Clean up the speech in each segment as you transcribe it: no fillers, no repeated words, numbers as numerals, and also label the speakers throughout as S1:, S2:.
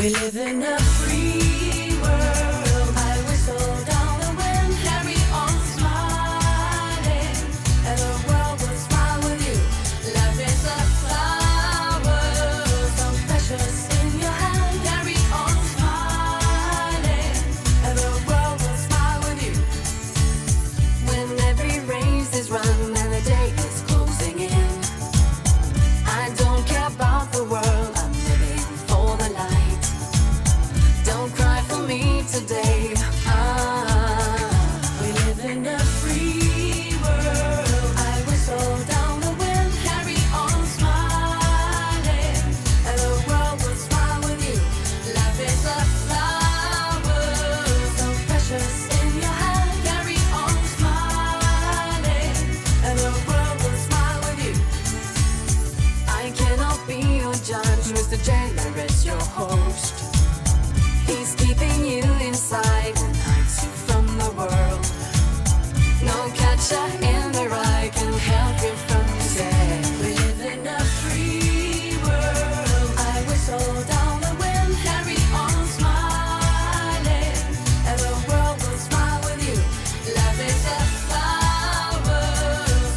S1: We live in a free world. I whistle down the wind, carry on smiling, and the world will smile with you. Life is a flower, so precious in your hand. Carry on smiling, and the world will smile with you. When every race is run and the day is closing in, I don't care about the world. I'm living for the light. Don't cry for me today. We live in a free world. I whistle down the wind, carry on smiling, and the world will smile with you. Life is a flower, so precious in your hand. Carry on smiling, and the world will smile with you. I cannot be your judge, Mr. Jailer is your host. He's keeping you inside and hides you from the world. No catcher in the rye can help you from yourself. We live in a free world. I whistle down the wind, carry on smiling, and the world will smile with you. Life is a flower,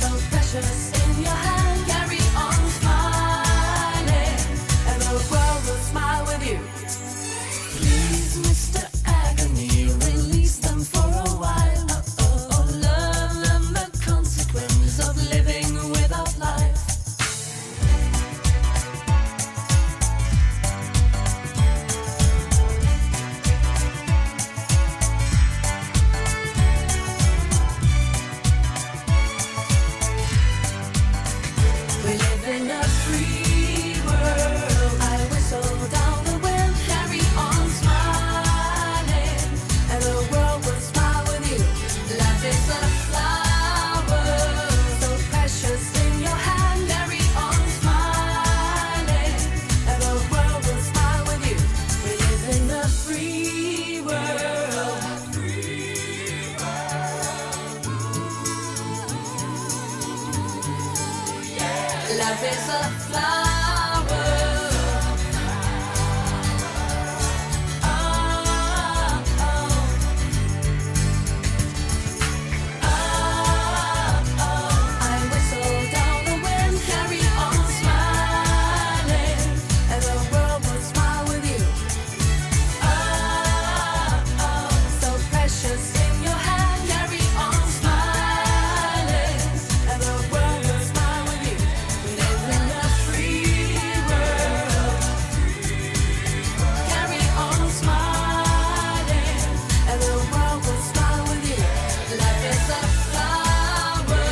S1: so precious in your hand. Carry on smiling, and the world will smile with you. Please, Mr. Agony, release them for a while. Learn them the consequence of living without life. We live in a free world. I whistle down the wind, carry on smiling, and the world will smile with you. Life is a flower, so precious in your hand. Carry on smiling, and the world will smile with you. We live in a free world. Life is a flower. I whistle down the wind, carry on smiling, and the world will smile with you. So precious in your hand, carry on smiling, and the world will smile with you. We live in a free world. Carry on smiling, and the world will smile with you. Life is a flower.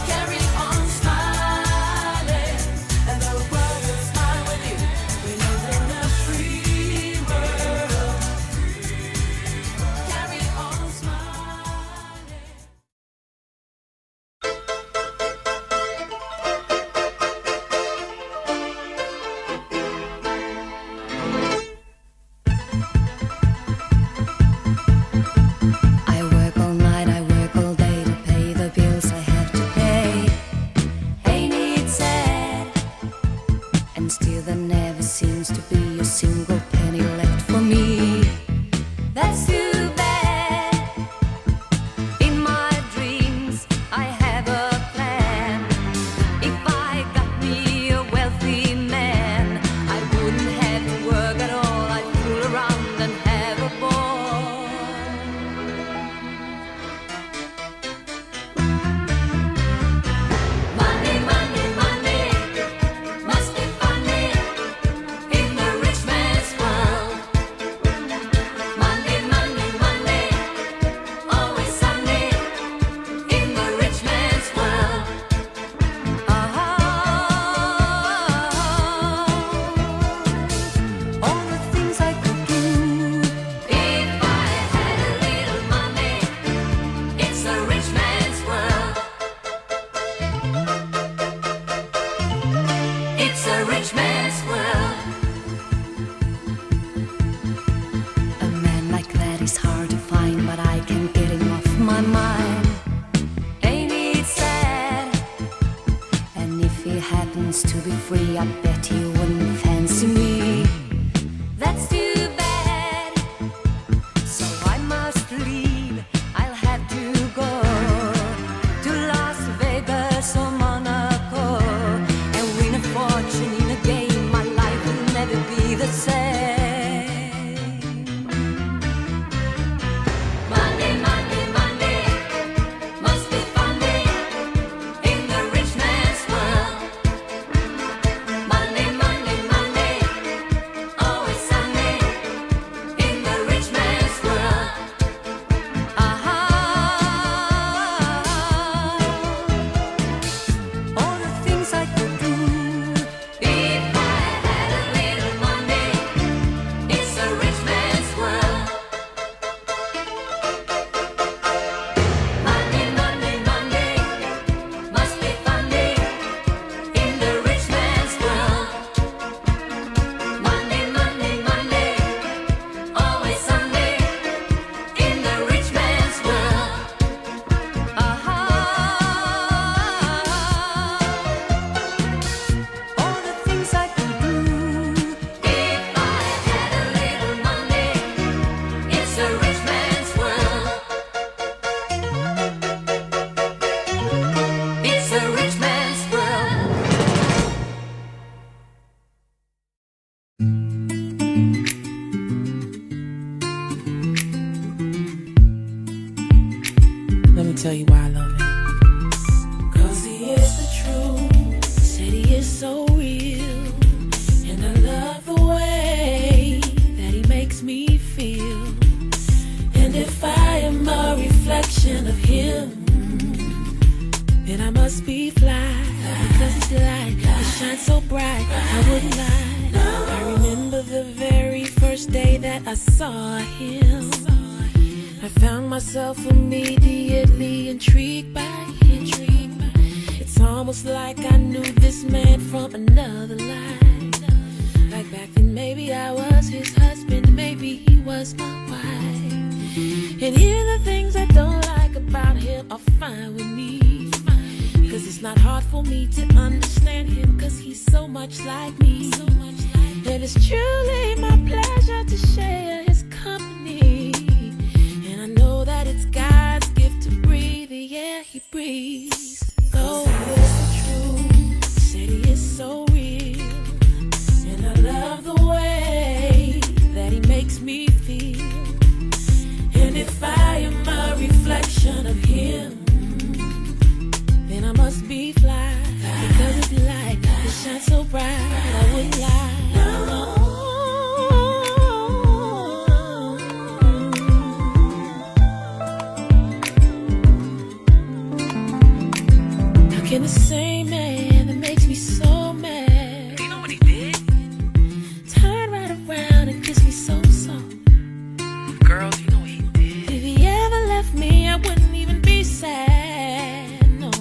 S1: Carry on smiling, and the world will smile with you. We live in a free world. Carry on smiling.
S2: I work all night, I work all day to pay the bills I have to pay. Ain't it sad? And still there never seems to be a single penny left for me. That's too bad. In my dreams I have a plan. If I got me a wealthy man, I wouldn't have to work at all. I'd fool around and have a ball. Money, money, money, must be funny in the rich man's world. Money, money, money, always sunny in the rich man's world. All the things I could do if I had a little money. It's the rich man's world. It's a rich man's world. A man like that is hard to find, but I can't get him off my mind. Ain't it sad? And if he happens to be free, I bet he wouldn't fancy me.
S3: then I must be fly. Because his light, it shines so bright, I wouldn't lie. I remember the very first day that I saw him. I found myself immediately intrigued by him. It's almost like I knew this man from another life. Like back then maybe I was his husband, maybe he was my wife. And here the things I don't like about him are fine with me. Cause it's not hard for me to understand him, cause he's so much like me. And it's truly my pleasure to share his company. And I know that it's God's gift to breathe the air he breathes. So it's the truth, said he is so real. And I love the way that he makes me feel. And if I am a reflection of him, then I must be fly. Because it's light, it shines so bright, I wouldn't lie. How can the same man that makes me so mad,
S4: You know what he did?
S3: turn right around and kiss me so soft?
S4: Girls, you know what he did?
S3: If he ever left me, I wouldn't even be sad, no.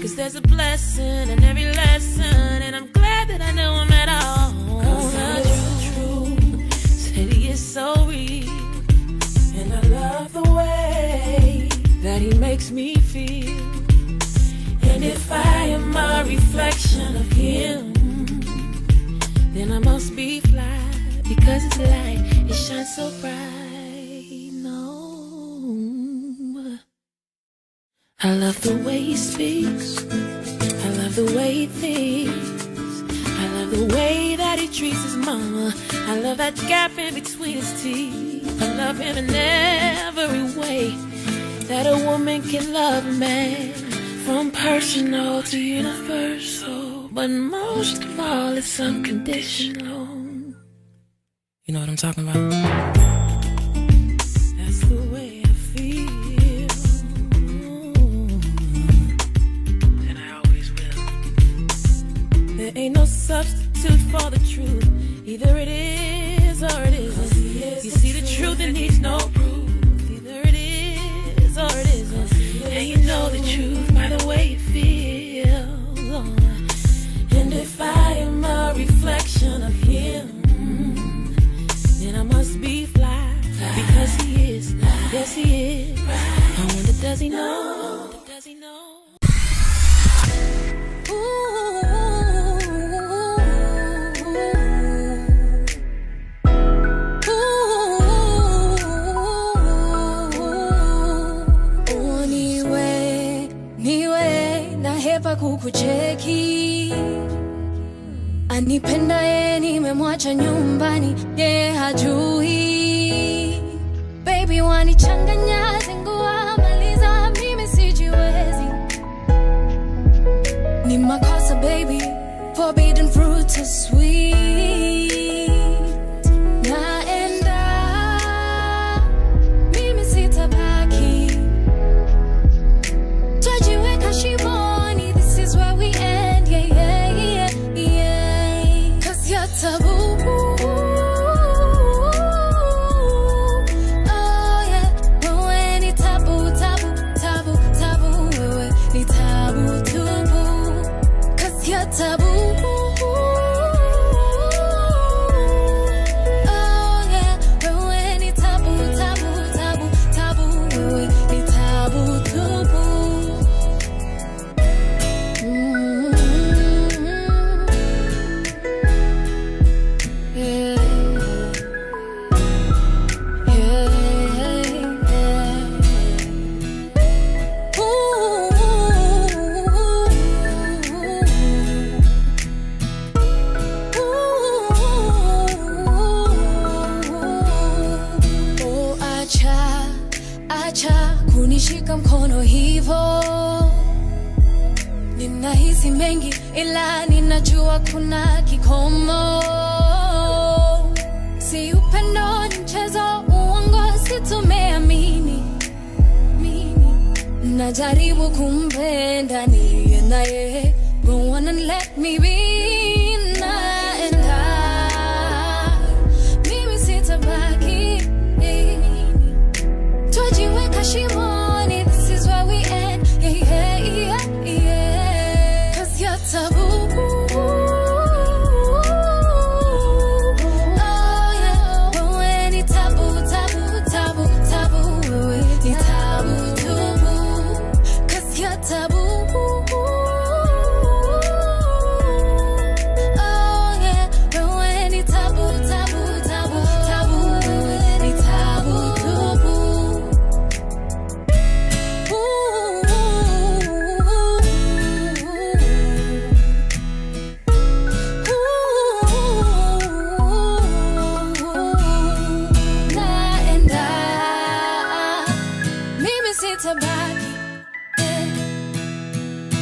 S3: Cause there's a blessing in every lesson, and I'm glad that I know him at all. Cause I know the truth, said he is so real. And I love the way that he makes me feel. And if I am a reflection of him, then I must be fly. Because it's light, it shines so bright, no. I love the way he speaks, I love the way he thinks, I love the way that he treats his mama, I love that gap in between his teeth. I love him in every way that a woman can love a man, from personal to universal, but most of all it's unconditional. You know what I'm talking about? That's the way I feel.
S4: And I always will.
S3: There ain't no substitute for the truth. Either it is or it isn't. You see the truth, it needs no proof. Either it is or it isn't. And you know the truth by the way it feels. And if I am a reflection of him, then I must be fly. Because he is, yes he is. I wonder, does he know? Does he know?
S2: Niwe nahepa kukucheki, anipendaye nimemwacha nyumbani, yeye hajui. Baby wanichanganya, zingua maliza, mimi sijiwezi. Ni makosa baby, forbidden fruit so sweet. Naenda, mimi sitabaki. Twajiweka shimoni, this is where we end, yeah, yeah, yeah, yeah. Cause you're taboo. Oh yeah, wewe ni tabu, tabu, tabu, tabu. Wewe ni tabu tubu. Cause you're taboo. Oh yeah, wewe ni tabu, tabu, tabu, tabu. Wewe ni tabu tubu. Acha kunishika mkono hivo, ninahisi mengi ila ninajua kuna kikomo. Si upendo ni mchezo, uongo si tumeamini. najaribu kumpenda niye naye, go on and let me be naenda, mimi sitabaki, twajiweka shimoni, this is where we end, yeah, yeah, yeah, 'cause you're taboo.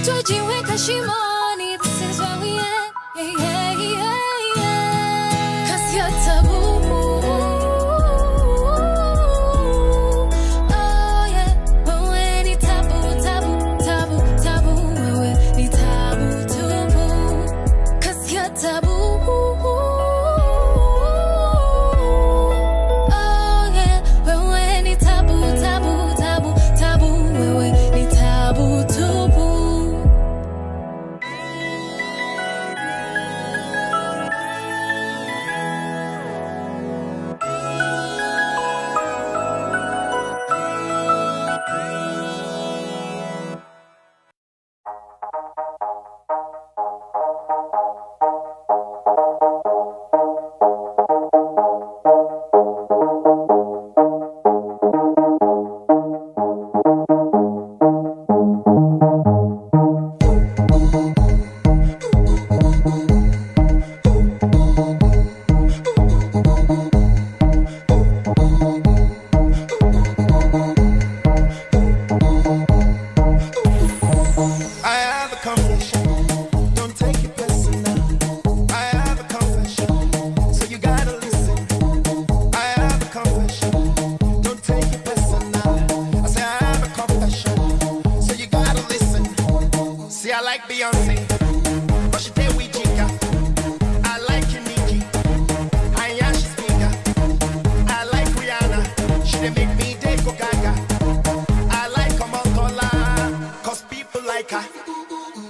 S2: Twajiweka shimoni, this is where we end, yeah, yeah, yeah, 'cause you're taboo. Oh yeah, wewe ni taboo, taboo, taboo, taboo, wewe ni taboo, taboo, 'cause you're taboo. Oh yeah, wewe ni taboo, taboo, taboo, taboo, wewe ni taboo, taboo.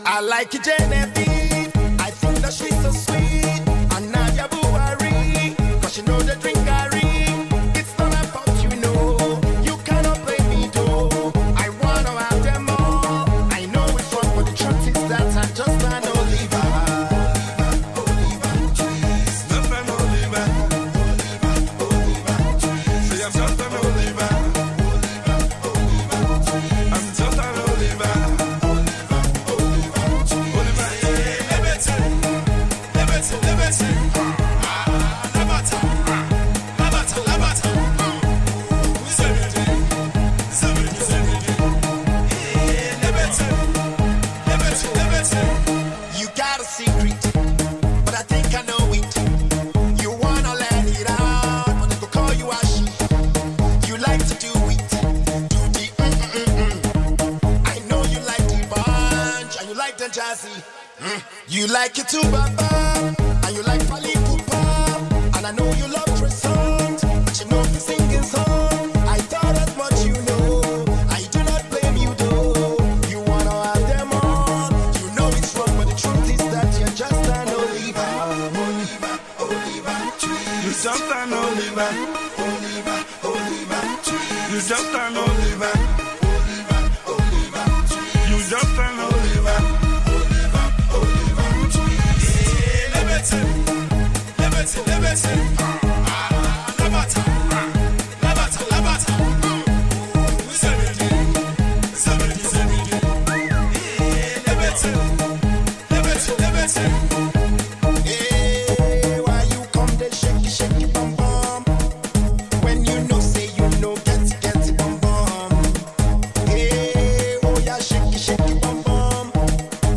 S5: I like you, Genevieve. I think that she's so sweet. And Nadia Buhari, 'cause you know the drink I read. It's not about you know. You cannot play me though. I wanna have them all. I know it's wrong, but the truth is that I'm just an Oliver. Oliver, trees. Not an Oliver. Oliver, trees. Say I'm just an Oliver. I'm just an Oliver. You got a secret, but I think I know it. You wanna let it out, but they go call you a she. You like to do it, do the I know you like the bunch, and you like the jazzy. You like it too, Baba, and you like Pali Pupa, and I know you love Trey songs, but you know the singing song. I thought as much, you know. I do not blame you though. You wanna have them all. You know it's wrong, but the truth is that you're just an Oliver. Oliver, Oliver, tree. You just an Oliver. Oliver, Oliver, tree. You just an Oliver. Oliver, Oliver, tree. You just an Oliver. Why you come there shake it bum bum? When you know say you know get it bum bum. Hey, oh yeah shake it bum bum.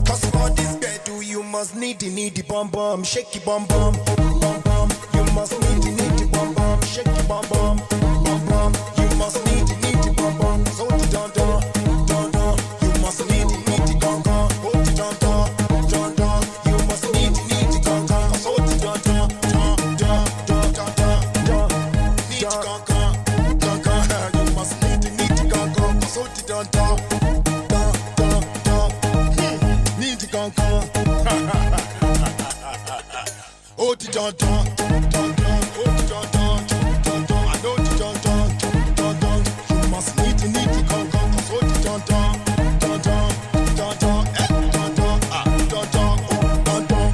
S5: 'Cause for this bed do you must need the bum bum, shake it bum bum, bum bum. You must need the bum bum, shake it bum bum, bum bum. You must need the bum bum. So the don don don don. oh ti don don, don don, oh ti don don, don don. I know ti don don, don don. You must need to come, 'cause oh ti don don, don don, don don, don don, don don, oh don don.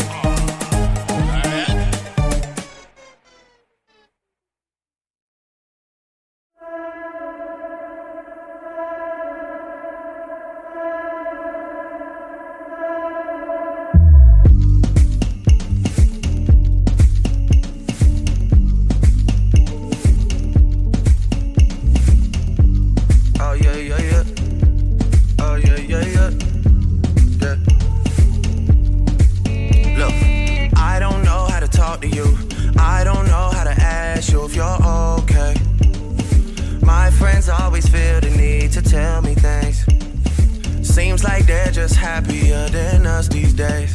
S6: Happier than us these days.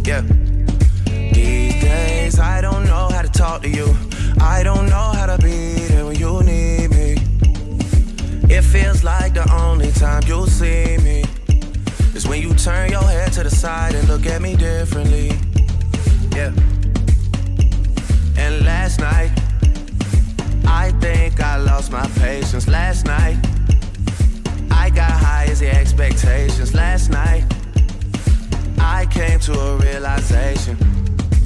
S6: Yeah. These days I don't know how to talk to you. I don't know how to be there when you need me. It feels like the only time you'll see me is when you turn your head to the side and look at me differently. Yeah. And last night I think I lost my patience. Last night I got high as the expectations. Last night I came to a realization,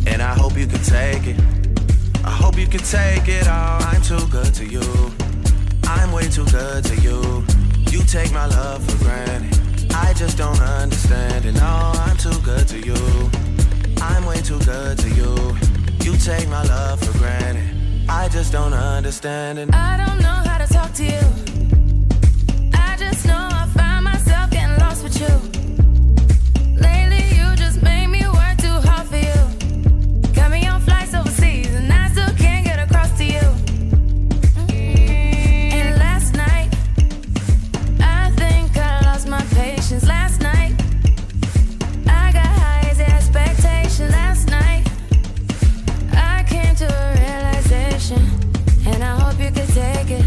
S6: and I hope you can take it. I hope you can take it all. I'm too good to you. I'm way too good to you. You take my love for granted. I just don't understand it. No, I'm too good to you. I'm way too good to you. You take my love for granted. I just don't understand it.
S3: I don't know how to talk to you. I just know I find myself getting lost with you. Lately you just made me work too hard for you. Got me on flights overseas and I still can't get across to you. And last night I think I lost my patience. Last night I got high as expectations. Last night I came to a realization, and I hope you could take it.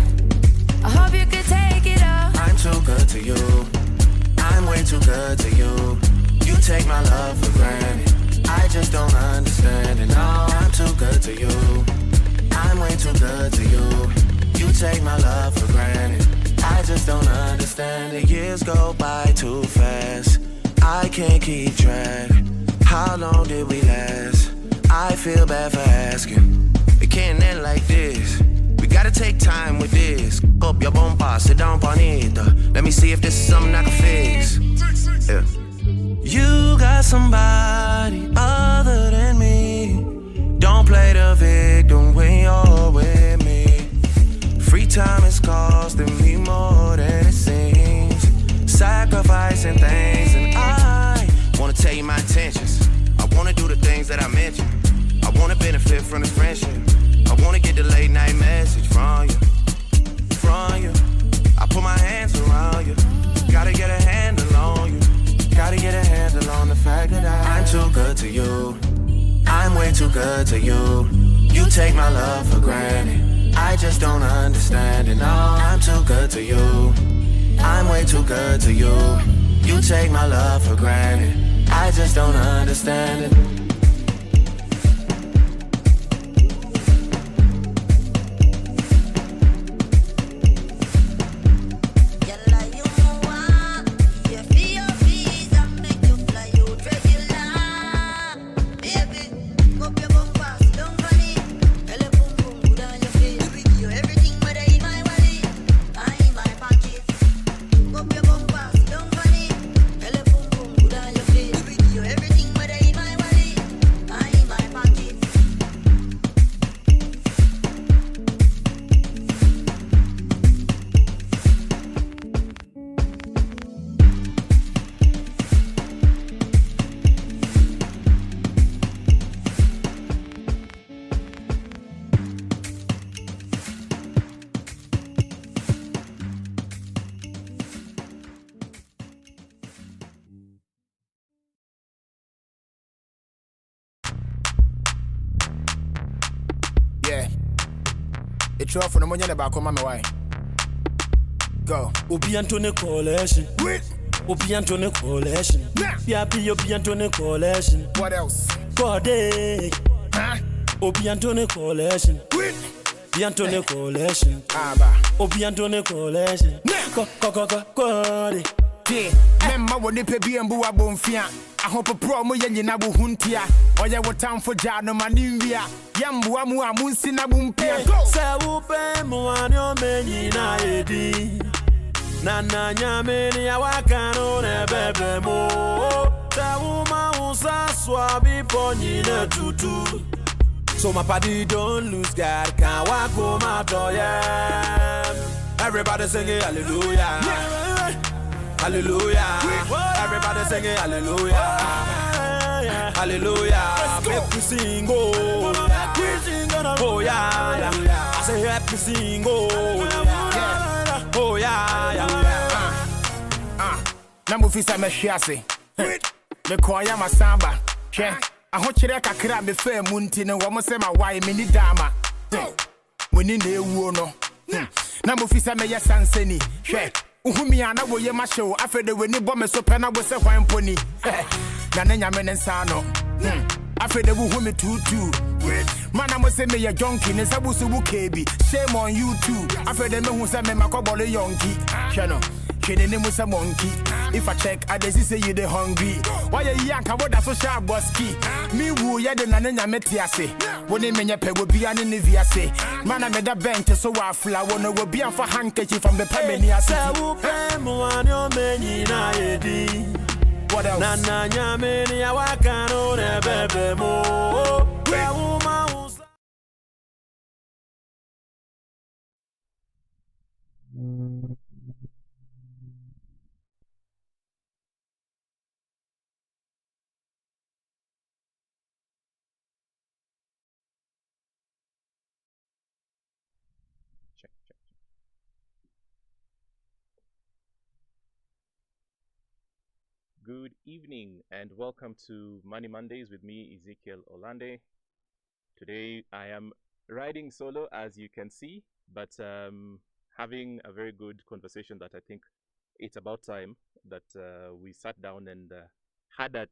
S3: I hope you could take it all.
S6: I'm too good to you. I'm way too good to you. You take my love for granted. I just don't understand it. No, I'm too good to you. I'm way too good to you. You take my love for granted. I just don't understand it. Years go by too fast. I can't keep track. How long did we last? I feel bad for asking. It can't end like this. We gotta take time with this. Up your bumper, sit down, bonita. Let me see if this is something I can fix. Yeah. You got somebody other than me. Don't play the victim when you're with me. Free time is costing me more than it seems. Sacrificing things, and I wanna tell you my intentions. I wanna do the things that I mentioned. I wanna benefit from this friendship. I wanna get the late night message from you. I put my hands around you. Gotta get a handle on you. Gotta get a handle on the fact that I'm too good to you. I'm way too good to you. You take my love for granted. I just don't understand it. No, I'm too good to you. I'm way too good to you. You take my love for granted. I just don't understand it.
S7: It's off for the money about come on my way. Go.
S8: Obi Antone Coalition. Obi Antone Coalition. Yeah, be Obi Antone Coalition.
S7: What else?
S8: God, Obi Antone collection. The Antone collection. Obi Antone collection.
S7: Yeah, memma woni pe bi embu abonfia. Ahopo pro mo ye nyina bo huntia. Oye wo time for ja no manimvia. Yambu amu amunsi na bumpia.
S8: Se wo pe mo anyo menyi na edi. Na nyame ni awaka no ne bebe mo. Se wo ma unsa swabi ponyi na tutu. So my party don't lose God, can't walk home out of everybody singing hallelujah, hallelujah. Everybody singing hallelujah, hallelujah. Make me sing, oh yeah, I say happy sing, oh yeah.
S7: Namufisa me shiase. Me kwaya masamba. I want you to crack me fair muntin and woman say my wife mini dama. When in the wono. Namufisa me ya sanseni. Uhumiana wo ye ma show after the when you bomb so pena was a wine pony. Nananya men and sano. After the woohumi tutu. Man, I must say me a junkie, and Sabusu KB. Shame on you too. After the men who said me my cobble yonki. Channel. The name was a monkey. If I check, I just say you the hungry. Why you yank? I would have so sharp boski. Me woo ya the nananya metiase. When they mean your peg will be an inviase. Man, I made a bank to so I flower. No will be a for handkerchief from the Pamania. What else?
S8: Nananya meni awaka no ne bebe mo.
S9: Good evening and welcome to Money Mondays with me, Ezekiel Olande. Today I am riding solo, as you can see, but having a very good conversation that I think it's about time that we sat down and had a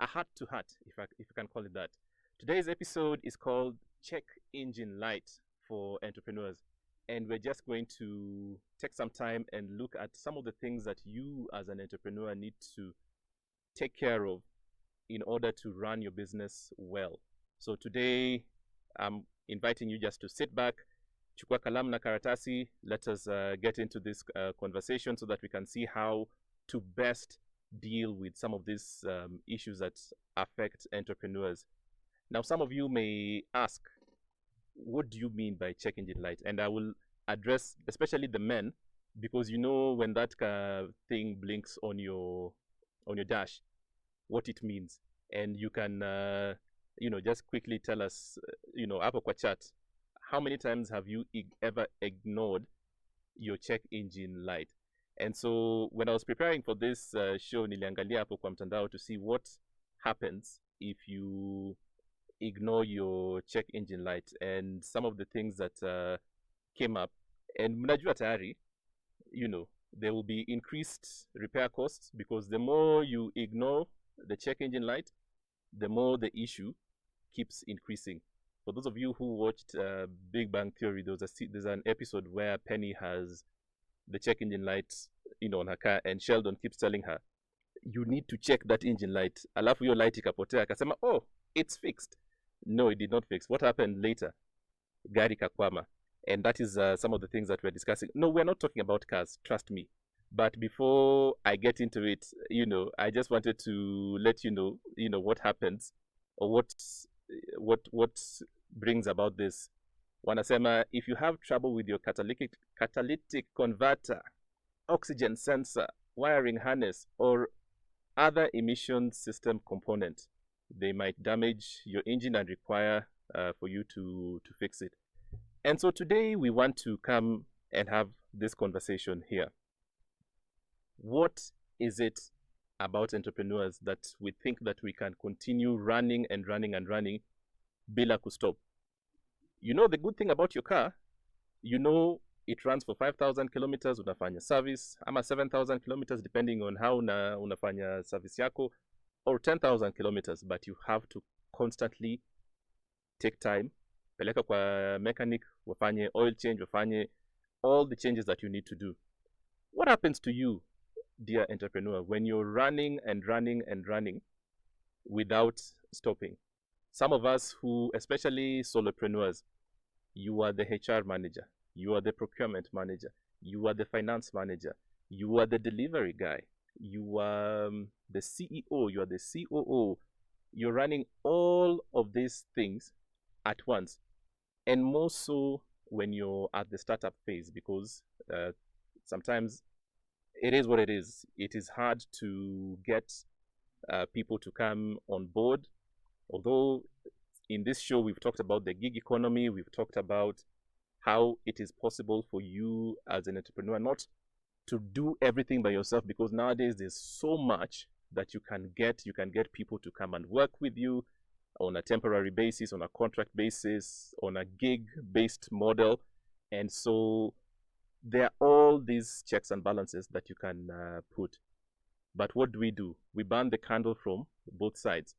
S9: heart-to-heart, if you can call it that. Today's episode is called Check Engine Light for Entrepreneurs. And we're just going to take some time and look at some of the things that you as an entrepreneur need to take care of in order to run your business well. So today, I'm inviting you just to sit back, chukua kalamu na karatasi. Let us get into this conversation so that we can see how to best deal with some of these issues that affect entrepreneurs. Now, some of you may ask, what do you mean by check engine light? And I will address especially the men, because you know when that thing blinks on your dash, what it means. And you can just quickly tell us, hapo kwa chat, how many times have you ever ignored your check engine light? And so when I was preparing for this show, niliangalia hapo kwa mtandao to see what happens if you ignore your check engine light, and some of the things that came up. And mnajua tayari, there will be increased repair costs, because the more you ignore the check engine light, the more the issue keeps increasing. For those of you who watched Big Bang Theory, there's an episode where Penny has the check engine light, on her car, and Sheldon keeps telling her, you need to check that engine light. Alafu yo light ikapotea, akasema, oh, it's fixed. No, it did not fix. What happened later? Gari kakwama. And that is some of the things that we're discussing. No, we're not talking about cars, trust me. But before I get into it, I just wanted to let you know, what happens or what brings about this. Wanasema, if you have trouble with your catalytic converter, oxygen sensor, wiring harness, or other emission system component, they might damage your engine and require for you to fix it. And so today we want to come and have this conversation here. What is it about entrepreneurs that we think that we can continue running and running and running bila kustop? The good thing about your car, it runs for 5,000 kilometers, unafanya service, ama 7,000 kilometers depending on how unafanya service yako, or 10,000 kilometers, but you have to constantly take time, peleka kwa mechanic, wafanye oil change, wafanye all the changes that you need to do. What happens to you, dear entrepreneur, when you're running and running and running without stopping? Some of us who, especially solopreneurs, you are the HR manager, you are the procurement manager, you are the finance manager, you are the delivery guy, you are the CEO, you are the COO. You're running all of these things at once, and more so when you're at the startup phase, because sometimes it is what it is. It is hard to get people to come on board. Although in this show we've talked about the gig economy, we've talked about how it is possible for you as an entrepreneur not to do everything by yourself, because nowadays there's so much that you can get people to come and work with you on a temporary basis, on a contract basis, on a gig based model. And so there are all these checks and balances that you can put. But what do? We burn the candle from both sides.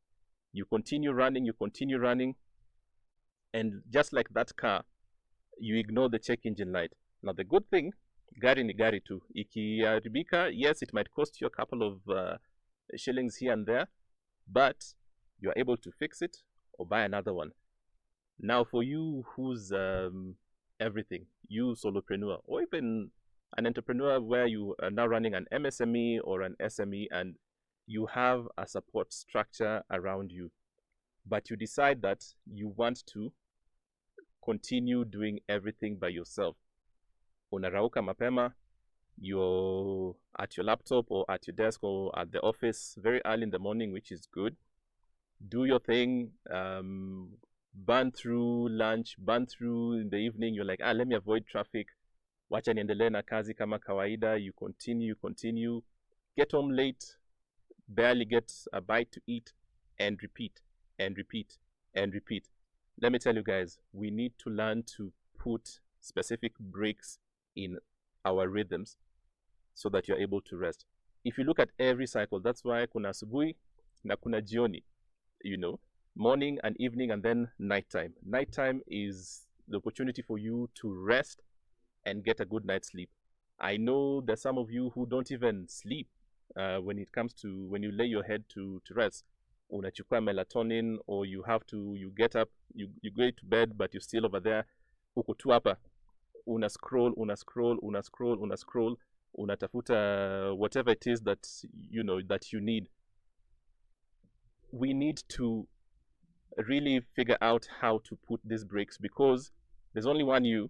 S9: You continue running, and just like that car, you ignore the check engine light. Now the good thing, gari ni gari tu. Ikiharibika, yes, it might cost you a couple of shillings here and there, but you are able to fix it or buy another one. Now for you who's everything, you solopreneur, or even an entrepreneur where you are now running an MSME or an SME and you have a support structure around you, but you decide that you want to continue doing everything by yourself. Unarauka mapema, you're at your laptop or at your desk or at the office very early in the morning, which is good. Do your thing, burn through lunch, burn through in the evening. You're like, let me avoid traffic. Wacha niendelee na kazi kama kawaida. You continue. Get home late, barely get a bite to eat, and repeat. Let me tell you guys, we need to learn to put specific breaks in our rhythms so that you're able to rest. If you look at every cycle, that's why kuna asubuhi na kuna jioni, morning and evening, and then nighttime. Nighttime is the opportunity for you to rest and get a good night's sleep. I know there's some of you who don't even sleep when it comes to when you lay your head to rest. Unachukua melatonin, or you get up, you go to bed, but you're still over there. Uko tu hapa, una scroll, unatafuta whatever it is that that you need. We need to really figure out how to put these breaks, because there's only one you,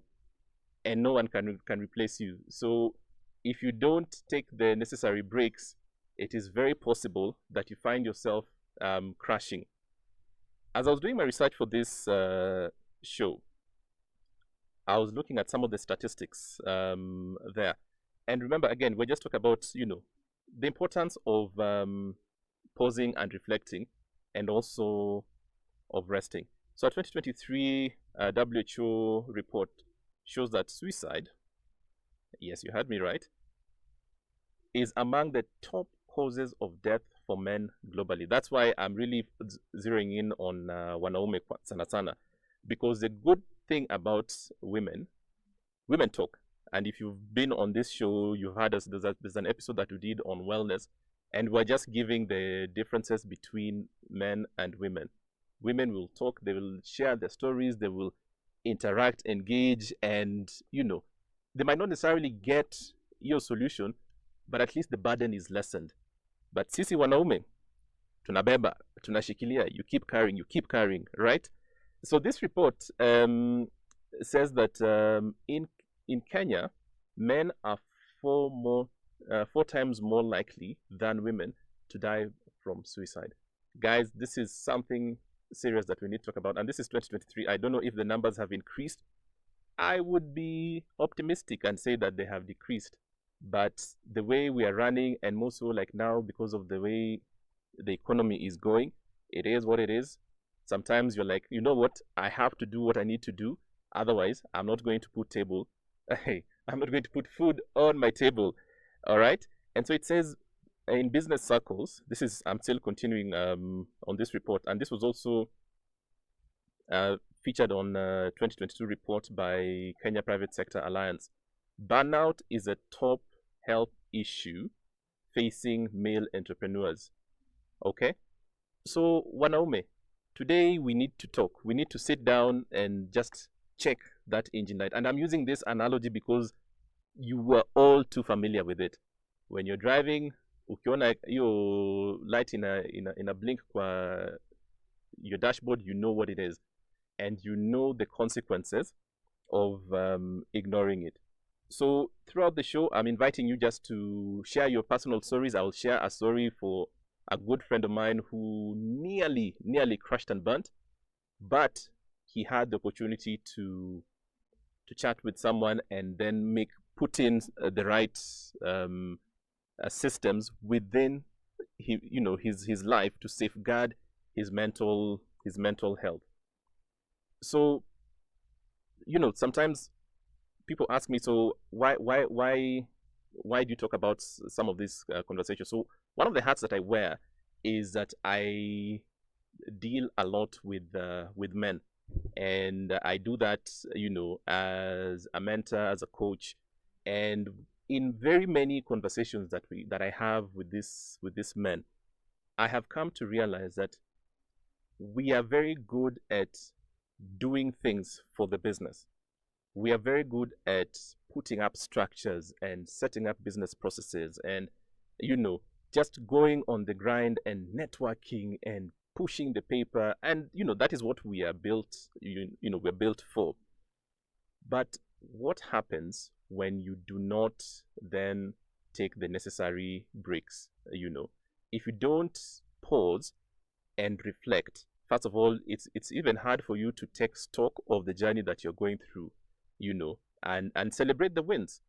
S9: and no one can replace you. So if you don't take the necessary breaks, it is very possible that you find yourself crashing. As I was doing my research for this show, I was looking at some of the statistics there. And remember, again, we're just talking about, the importance of pausing and reflecting, and also of resting. So a 2023 WHO report shows that suicide, yes, you heard me right, is among the top causes of death for men globally. That's why I'm really zeroing in on wanaume sana sana, because the good thing about women talk. And if you've been on this show, you've heard us, there's an episode that we did on wellness, and we're just giving the differences between men and women. Women will talk, they will share their stories, they will interact, engage, and they might not necessarily get your solution, but at least the burden is lessened. But sisi wanaume, tunabeba, tunashikilia, you keep carrying, right? So this report says that in Kenya, men are 4 times more likely than women to die from suicide. Guys, this is something serious that we need to talk about, and this is 2023. I don't know if the numbers have increased. I would be optimistic and say that they have decreased, but the way we are running, and more so like now because of the way the economy is going, it is what it is. Sometimes you're like, you know what, I have to do what I need to do, otherwise I'm not going to put I'm not going to put food on my table. All right. And so it says in business circles, I'm still continuing on this report, and this was also featured on 2022 report by Kenya Private Sector Alliance. Burnout is a top health issue facing male entrepreneurs. Okay, so Wanaume, today we need to talk. We need to sit down and just check that engine light. And I'm using this analogy because you were all too familiar with it. When you're driving, ukiona your light in a blink kwa your dashboard, you know what it is, and you know the consequences of ignoring it. So throughout the show, I'm inviting you just to share your personal stories. I'll share a story for a good friend of mine who nearly crashed and burnt, but he had the opportunity to chat with someone and then put in the right systems within his life to safeguard his mental health. So sometimes people ask me, so why do you talk about some of these conversations? So one of the hats that I wear is that I deal a lot with men, and I do that as a mentor, as a coach, and in very many conversations that I have with these men, I have come to realize that we are very good at doing things for the business. We are very good at putting up structures and setting up business processes and just going on the grind and networking and pushing the paper, and that is what we are built we're built for. But what happens when you do not then take the necessary breaks? If you don't pause and reflect, first of all, it's even hard for you to take stock of the journey that you're going through, and celebrate the wins.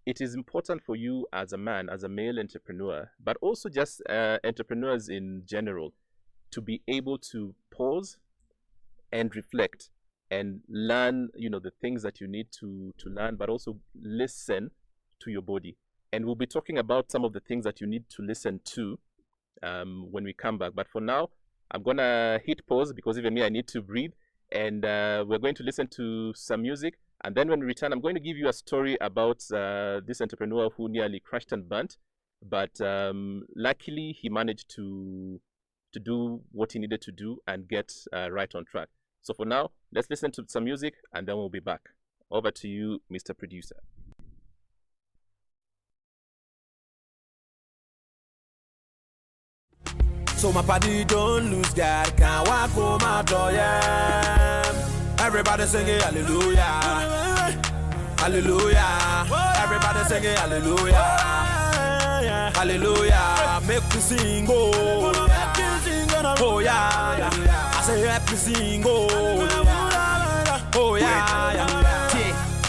S9: It is important for you as a man, as a male entrepreneur, but also just entrepreneurs in general, to be able to pause and reflect and learn, the things that you need to learn, but also listen to your body. And we'll be talking about some of the things that you need to listen to when we come back. But for now, I'm gonna hit pause because even me, I need to breathe. And we're going to listen to some music. And then when we return, I'm going to give you a story about this entrepreneur who nearly crashed and burnt. But luckily, he managed to do what he needed to do and get right on track. So for now, let's listen to some music and then we'll be back. Over to you, Mr. Producer.
S8: So my party don't lose God, can't walk home out door, yeah. Everybody singing hallelujah, hallelujah. Everybody singing hallelujah, hallelujah. Make me sing, oh, yeah. I say make me sing, oh, yeah.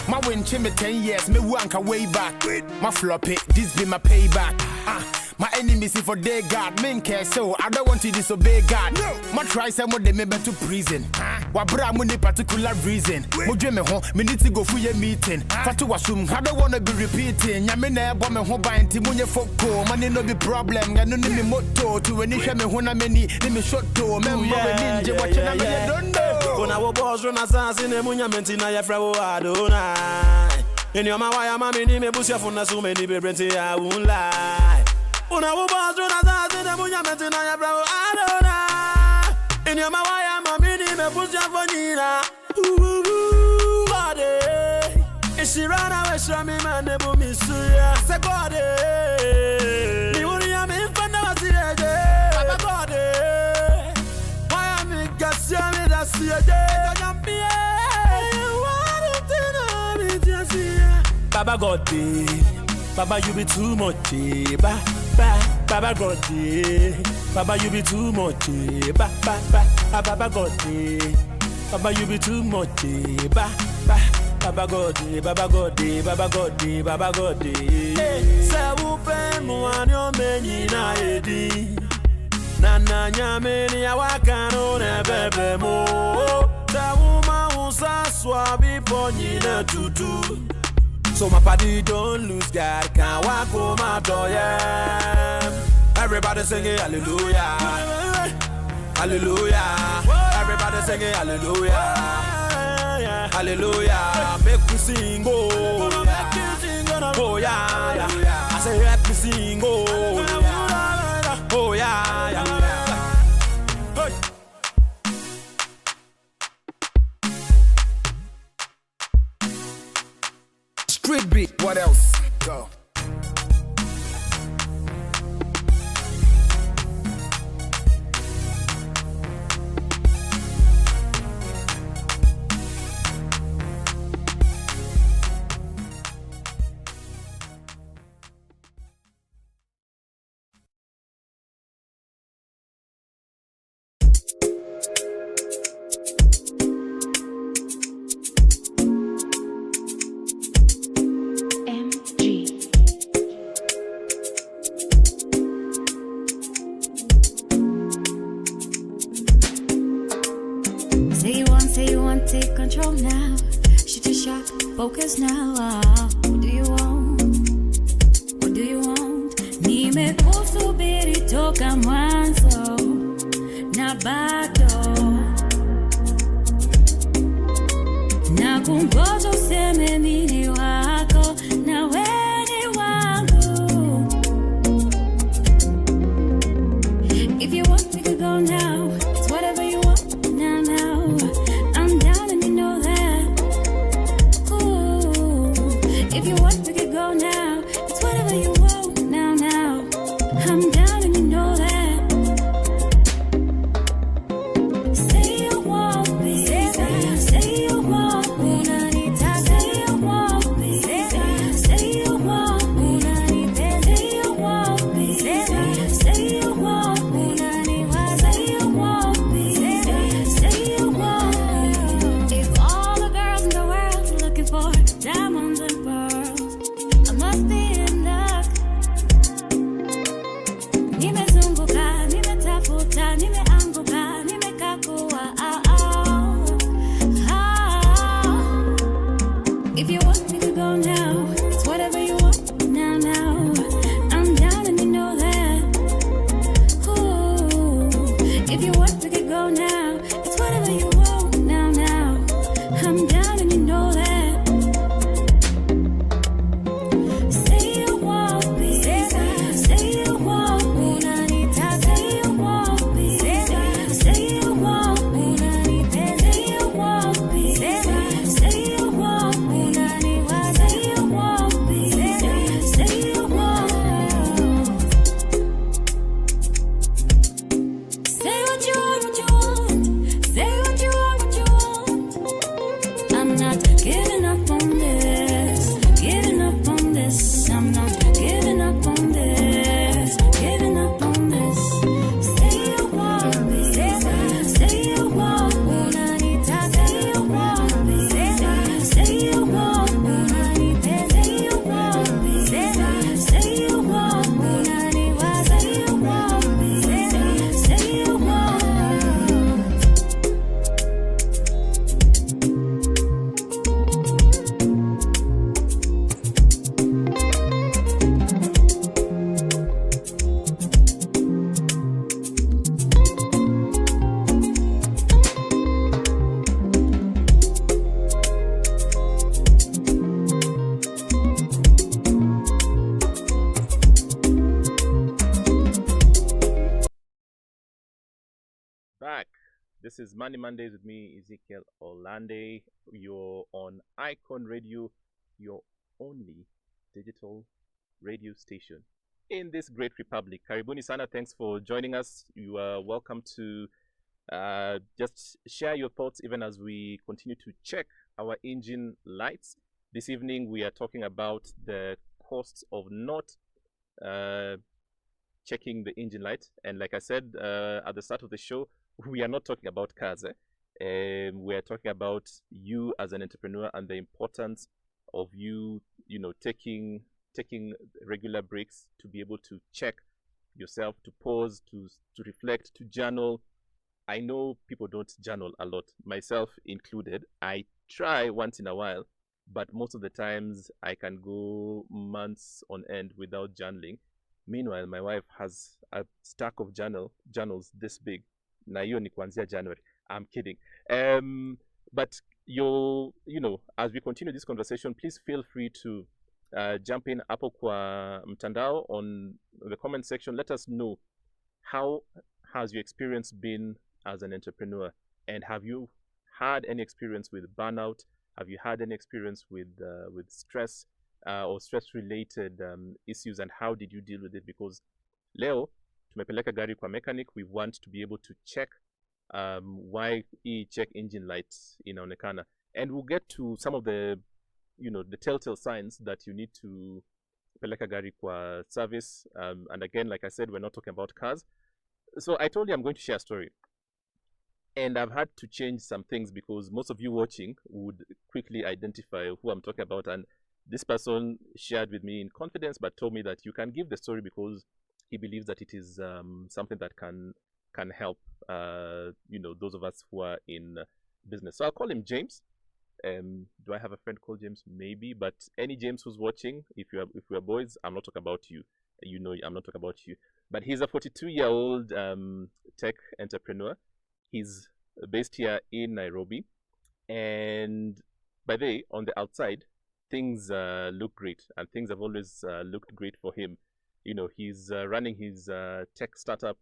S7: My win me 10 years, me wank way back. My flop it, this be my payback. My enemies if for they God, men care so I don't want to disobey God. No. My try some of them me to prison. Wabra money particular reason. Mojo me home, me need to go for your meeting. Fatu wasum, I don't wanna be repeating. Yamina bomb me home by Timunya Foko. Money no be problem. I don't need me motto to any shame me hona many. Let me shot to member ninja watching a minute don't know.
S8: When I was born, I was in a munya mentina ya frawo adonai. In your mawaya mami ni me busia funa so many bebrenti I won't lie. Una wo boss run as in the munya mentina ya bro adona. In your mawaya mami ni me busia fonina. Body. Is she run away from me man ne bu misuya. Se body. Ni wuri ya me fanda wasireje. Baba body. Why am I gasia me da siege. Baba God, Baba you be too much, Baba God, Baba you be too much, Baba God, Baba you be too much, Baba God, Baba God, Baba God, Baba God. Say upe muanyo meni na edi, nana nyameni ya wakano ne bebe mo. Say uma usa swabi ponyi na tutu. So my party don't lose God, can't walk home out door, yeah. Everybody singing hallelujah, hallelujah. Everybody Everybody singing hallelujah, hallelujah. Make me sing, oh yeah, oh yeah. I say let me sing, oh yeah, oh yeah. Hey.
S7: Street beat, what else? Go.
S2: Say you want, take control now. Shoot your shot, focus now. What do you want? What do you want? Nimekusubiri toka mwanzo na bado na kungoja useme mimi wako na wewe wangu. If you want, we could go now. It's whatever you want. Now, I'm down and you know that. Ooh, if you want, we could go now. It's whatever you want. Now, I'm down and you know that. Say you want me, say you want me, say you want me, say you want me, say you want me, say you want me, say you want me. If all the girls in the world are looking for diamonds and pearls, I must be in luck. Nimezunguka, nimetafuta, nimeanguka, nimekakua. If you want, we could go now. It's whatever you want. Now, I'm down and you know that. Ooh, if you want, we could go now. It's whatever you want. Now, I'm down and you know that. Say you want me, say you want me, say you want me, say you want me, say you want me, say you want me, say you want me, say you want. Say what you want, say what you want. I'm not giving up on this, giving up on this. I'm not giving up on this, giving up on this. Say you want me, say you want me, say you want me, say you want me, say you want me, say you want me, say you want me, say you want.
S9: Back. This is Money Mondays with me, Ezekiel Olande. You're on Icon Radio, your only digital radio station in this great republic. Karibuni sana, thanks for joining us. You are welcome to just share your thoughts even as we continue to check our engine lights. This evening, we are talking about the costs of not checking the engine light. And like I said at the start of the show, we are not talking about cars. We are talking about you as an entrepreneur and the importance of you taking regular breaks to be able to check yourself, to pause, to reflect, to journal. I know people don't journal a lot, myself included. I try once in a while, but most of the times I can go months on end without journaling. Meanwhile, my wife has a stack of journals this big. Na hiyo ni kuanzia January. I'm kidding. But as we continue this conversation, please feel free to jump in hapo kwa mtandao on the comment section. Let us know, how has your experience been as an entrepreneur, and have you had any experience with burnout? Have you had any experience with stress or stress-related issues, and how did you deal with it? Because leo tumepeleka gari kwa mechanic, we want to be able to check why check engine light inaonekana, and we'll get to some of the the telltale signs that you need to peleka gari kwa service. And again, like I said, we're not talking about cars. So I told you I'm going to share a story, and I've had to change some things because most of you watching would quickly identify who I'm talking about. And this person shared with me in confidence, but told me that you can give the story because he believes that it is something that can help those of us who are in business. So I'll call him James. Do I have a friend called James? Maybe, but any James who's watching, if you're boys, I'm not talking about you. I'm not talking about you. But he's a 42-year-old tech entrepreneur. He's based here in Nairobi, and by the way, on the outside, things look great, and things have always looked great for him. He's running his tech startup,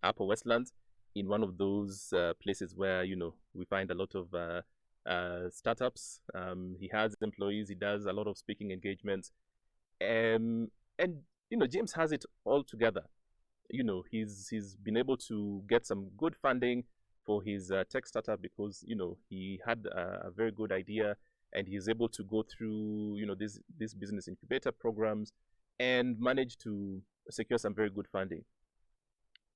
S9: Apple Westlands, in one of those places where we find a lot of startups. He has employees. He does a lot of speaking engagements, and James has it all together. He's been able to get some good funding for his tech startup because he had a very good idea, and he's able to go through this business incubator programs and manage to secure some very good funding.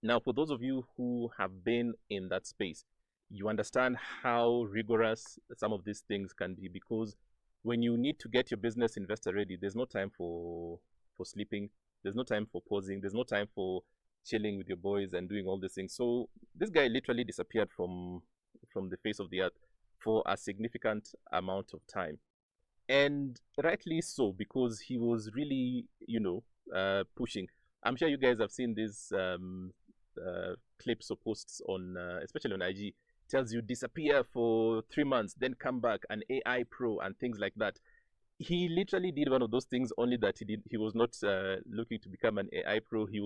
S9: Now, for those of you who have been in that space, you understand how rigorous some of these things can be, because when you need to get your business investor ready, there's no time for sleeping, there's no time for pausing, there's no time for chilling with your boys and doing all these things. So this guy literally disappeared from the face of the earth for a significant amount of time, and rightly so, because he was really pushing. I'm sure you guys have seen these clips or posts on especially on IG. Tells you disappear for 3 months, then come back, an AI pro and things like that. He literally did one of those things, only that he was not looking to become an AI pro. He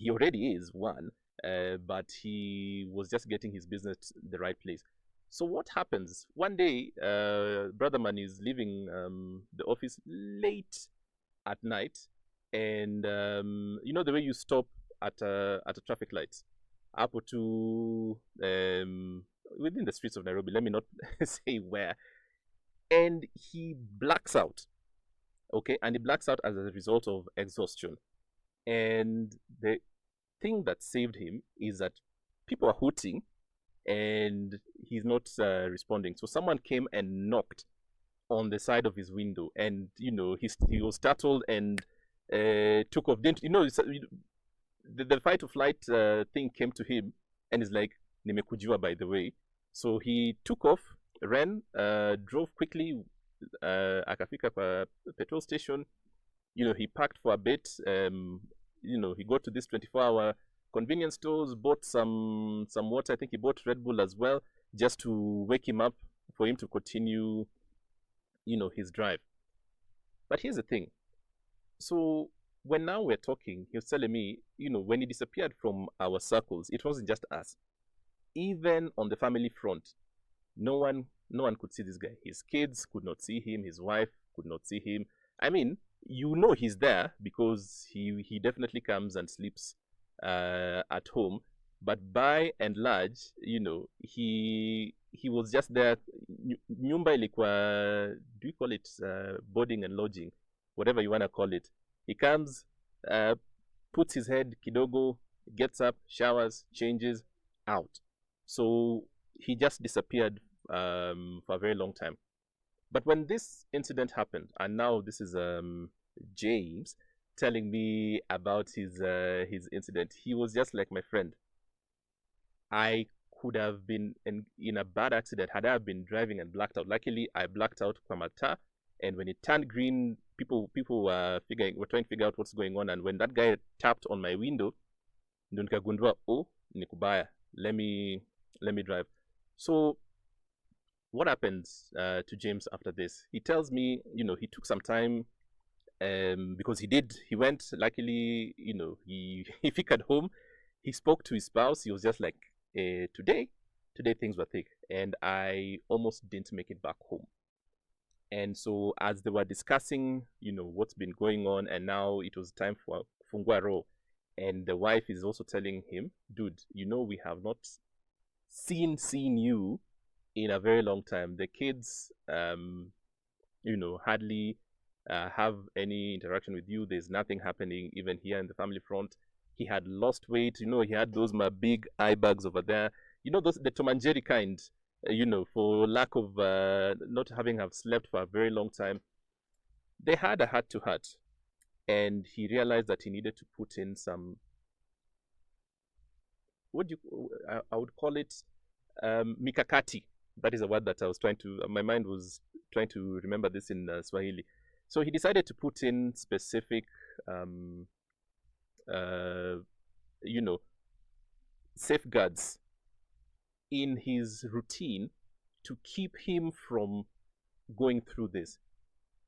S9: already is one, but he was just getting his business the right place. So what happens one day? Brotherman is leaving the office late at night, and the way you stop at a traffic light, up to within the streets of Nairobi. Let me not say where. And he blacks out. Okay, and he blacks out as a result of exhaustion. And the thing that saved him is that people are hooting, and he's not responding. So someone came and knocked on the side of his window, and he was startled and took off. The fight or flight thing came to him, and is like, nimekujiwa, by the way. So he took off, ran, drove quickly, akafika kwa petrol station. He parked for a bit. He got to this 24-hour convenience stores, bought some water. I think he bought Red Bull as well, just to wake him up, for him to continue his drive. But here's the thing. So when now we're talking, he was telling me, when he disappeared from our circles, it wasn't just us. Even on the family front, no one could see this guy. His kids could not see him. His wife could not see him. I mean, he's there because he definitely comes and sleeps at home. But by and large, he was just there. Nyumba ilikuwa, do you call it boarding and lodging, whatever you want to call it. He comes, puts his head kidogo, gets up, showers, changes, out. So he just disappeared for a very long time. But when this incident happened, and now this is James telling me about his incident, he was just like, my friend, I could have been in a bad accident had I been driving and blacked out. Luckily, I blacked out kwa mata, and when it turned green, people were trying to figure out what's going on. And when that guy tapped on my window, ndo nikagundua, oh, nikubaya, let me let me drive. So what happens to James after this? He tells me, he took some time because he went, luckily, he figured home. He spoke to his spouse. He was just like, today things were thick, and I almost didn't make it back home. And so as they were discussing, what's been going on, and now it was time for Funguaro, and the wife is also telling him, dude, we have not seen you in a very long time. The kids, hardly have any interaction with you. There's nothing happening even here in the family front. He had lost weight. He had those my big eye bags over there. Those the Tom and Jerry kind. For lack of not having have slept for a very long time. They had a heart to heart, and he realized that he needed to put in some. I would call it mikakati. That is a word that I was trying to. My mind was trying to remember this in Swahili. So he decided to put in specific, safeguards in his routine to keep him from going through this.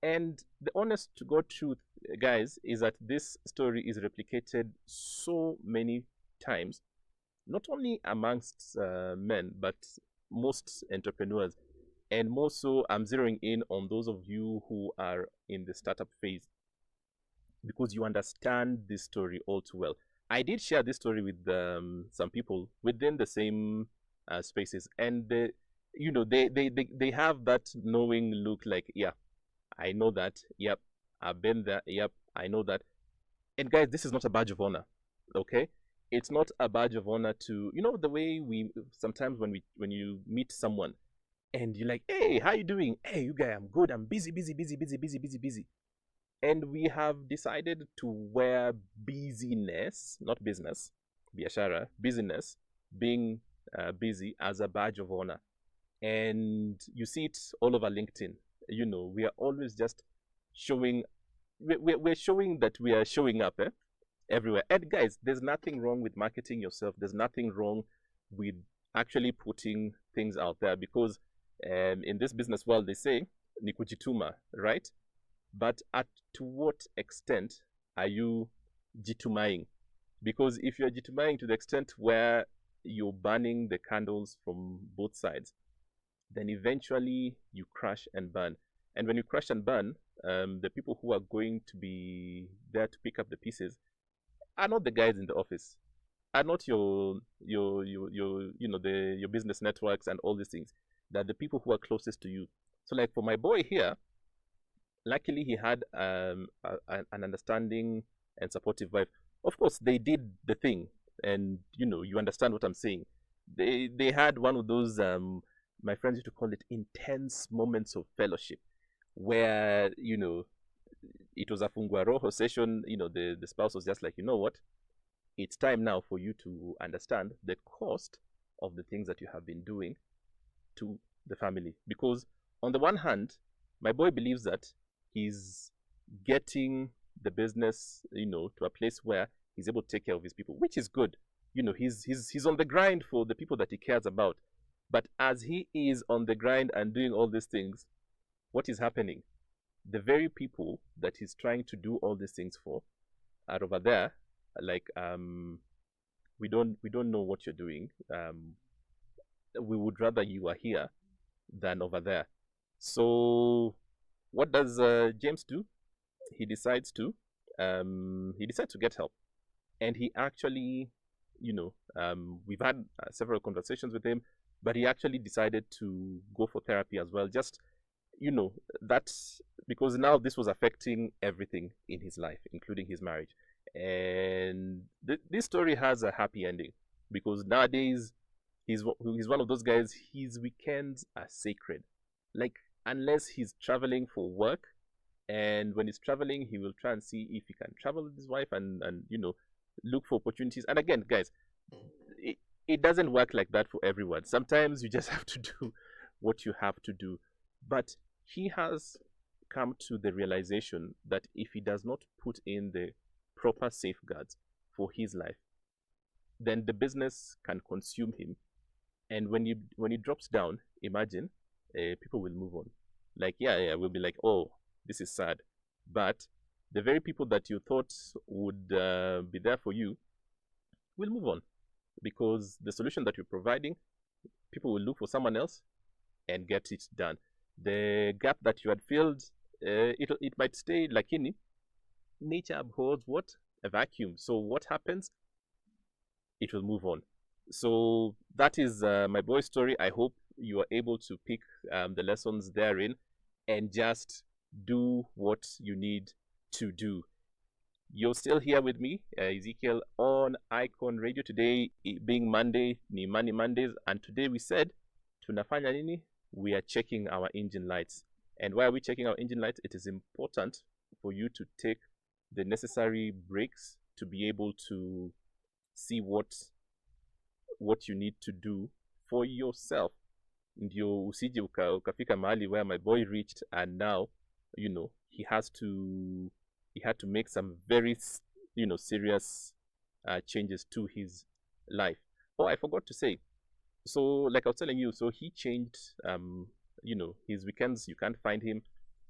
S9: And the honest to God truth, guys, is that this story is replicated so many times, not only amongst men, but most entrepreneurs. And more so, I'm zeroing in on those of you who are in the startup phase, because you understand this story all too well. I did share this story with some people within the same spaces, and they have that knowing look, like, yeah, I know that. Yep, I've been there. Yep, I know that. And guys, this is not a badge of honor, okay? It's not a badge of honor to, the way we sometimes when you meet someone and you're like, hey, how you doing? Hey, you guy, I'm good. I'm busy. And we have decided to wear busyness, not business, biashara, busyness, being busy as a badge of honor. And you see it all over LinkedIn. We are always just showing, we're showing that we are showing up everywhere. And guys, there's nothing wrong with marketing yourself. There's nothing wrong with actually putting things out there, because in this business world, they say, ni kujituma, right? But to what extent are you jitumaing? Because if you're jitumaing to the extent where you're burning the candles from both sides, then eventually you crash and burn. And when you crash and burn, the people who are going to be there to pick up the pieces are not the guys in the office, are not your business networks and all these things. They're the people who are closest to you. So, like, for my boy here, luckily he had an understanding and supportive wife. Of course, they did the thing, and you understand what I'm saying. They had one of those my friends used to call it intense moments of fellowship, where it was a funguarojo session. The spouse was just like, you know what, it's time now for you to understand the cost of the things that you have been doing to the family. Because on the one hand, my boy believes that he's getting the business, to a place where he's able to take care of his people, which is good. He's on the grind for the people that he cares about. But as he is on the grind and doing all these things, what is happening? The very people that he's trying to do all these things for are over there, like, we don't know what you're doing. We would rather you are here than over there. So what does James do? He decides to get help, and he actually, we've had several conversations with him, but he actually decided to go for therapy as well. Just, that's because now this was affecting everything in his life, including his marriage. And this story has a happy ending, because nowadays he's one of those guys. His weekends are sacred. Like, unless he's traveling for work, and when he's traveling, he will try and see if he can travel with his wife and look for opportunities. And again, guys, it doesn't work like that for everyone. Sometimes you just have to do what you have to do. But he has come to the realization that if he does not put in the proper safeguards for his life, then the business can consume him And when it drops down, imagine people will move on. Like, yeah, we'll be like, oh, this is sad. But the very people that you thought would be there for you will move on, because the solution that you're providing, people will look for someone else and get it done. The gap that you had filled, it might stay like in nature abhors what? A vacuum. So what happens? It will move on. So that is my boy's story. I hope you are able to pick the lessons therein and just do what you need to do. You're still here with me, Ezekiel, on Icon Radio. Today being Monday, ni Money Mondays, and today we said, tunafanya nini? We are checking our engine lights. And why are we checking our engine lights? It is important for you to take the necessary breaks to be able to see what you need to do for yourself. Ndio usije ukafika mahali where my boy reached, and now he had to make some very serious changes to his life. Oh, I forgot to say, so like I was telling you, so he changed his weekends. You can't find him.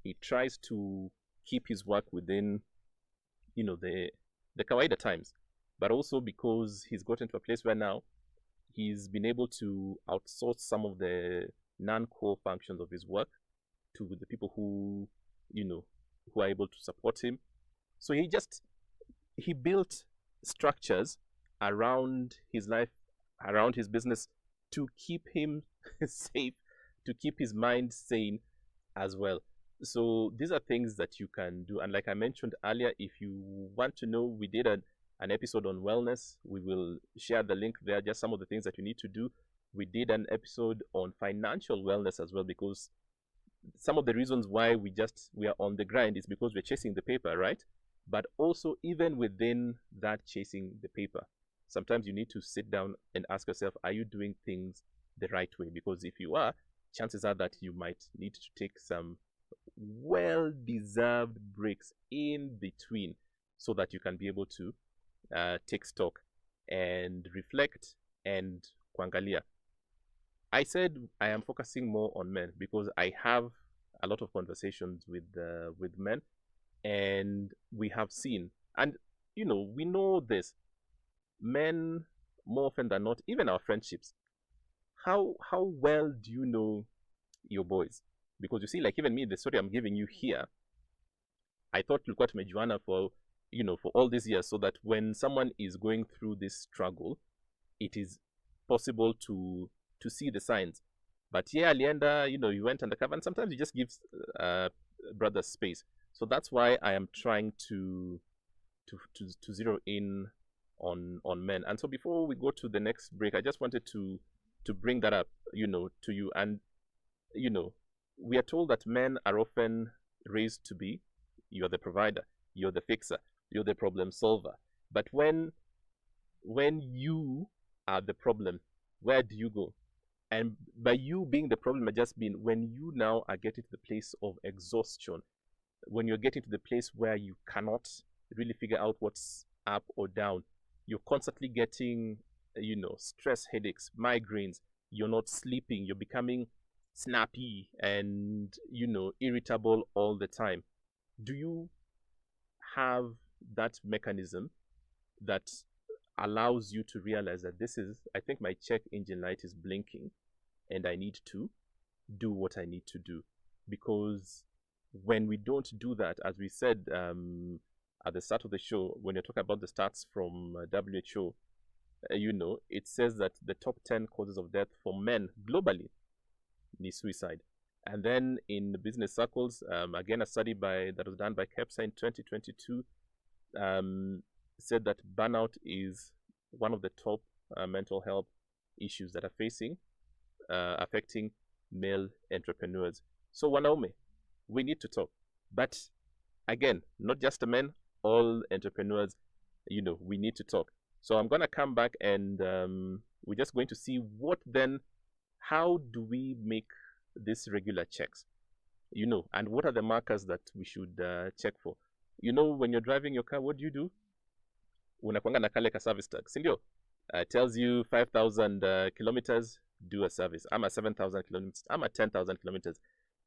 S9: He tries to keep his work within the kawaida times, but also because he's gotten to a place where now he's been able to outsource some of the non-core functions of his work to the people who are able to support him. So he built structures around his life, around his business, to keep him safe, to keep his mind sane as well. So these are things that you can do. And like I mentioned earlier, if you want to know, we did an episode on wellness. We will share the link there, just some of the things that you need to do. We did an episode on financial wellness as well, because some of the reasons why we are on the grind is because we're chasing the paper, right? But also, even within that chasing the paper, sometimes you need to sit down and ask yourself, are you doing things the right way? Because if you are, chances are that you might need to take some well-deserved breaks in between, so that you can be able to take stock and reflect and kuangalia. I said I am focusing more on men because I have a lot of conversations with men, and we have seen, and we know this, men more often than not, even our friendships. How well do you know your boys? Because you see, like even me, the story I'm giving you here, I thought tulikuwa tumejuana for all these years, so that when someone is going through this struggle, it is possible to see the signs. But yeah, alienda, you went undercover, and sometimes you just give brothers space. So that's why I am trying to zero in on men. And so before we go to the next break, I just wanted to bring that up, to you. And we are told that men are often raised to be, you're the provider, you're the fixer, you're the problem solver. But when you are the problem, where do you go? And by you being the problem, it just been when you now are getting to the place of exhaustion, when you're getting to the place where you cannot really figure out what's up or down, you're constantly getting, stress, headaches, migraines, you're not sleeping, you're becoming snappy and, irritable all the time. Do you have that mechanism that allows you to realize that I think my check engine light is blinking and I need to do what I need to do? Because when we don't do that, as we said at the start of the show, when you're talking about the stats from WHO, it says that the top 10 causes of death for men globally is suicide. And then in the business circles, again, a study that was done by KEPSA in 2022 said that burnout is one of the top mental health issues that are affecting male entrepreneurs. So wanaume, we need to talk. But again, not just the men, all entrepreneurs, we need to talk. So I'm going to come back and we're just going to see how do we make these regular checks, and what are the markers that we should check for. When you're driving your car, what do? Unakwanga na kale ka service tag, sindio? Tells you 5,000 kilometers, do a service. I'm at 7,000 kilometers. I'm at 10,000 kilometers.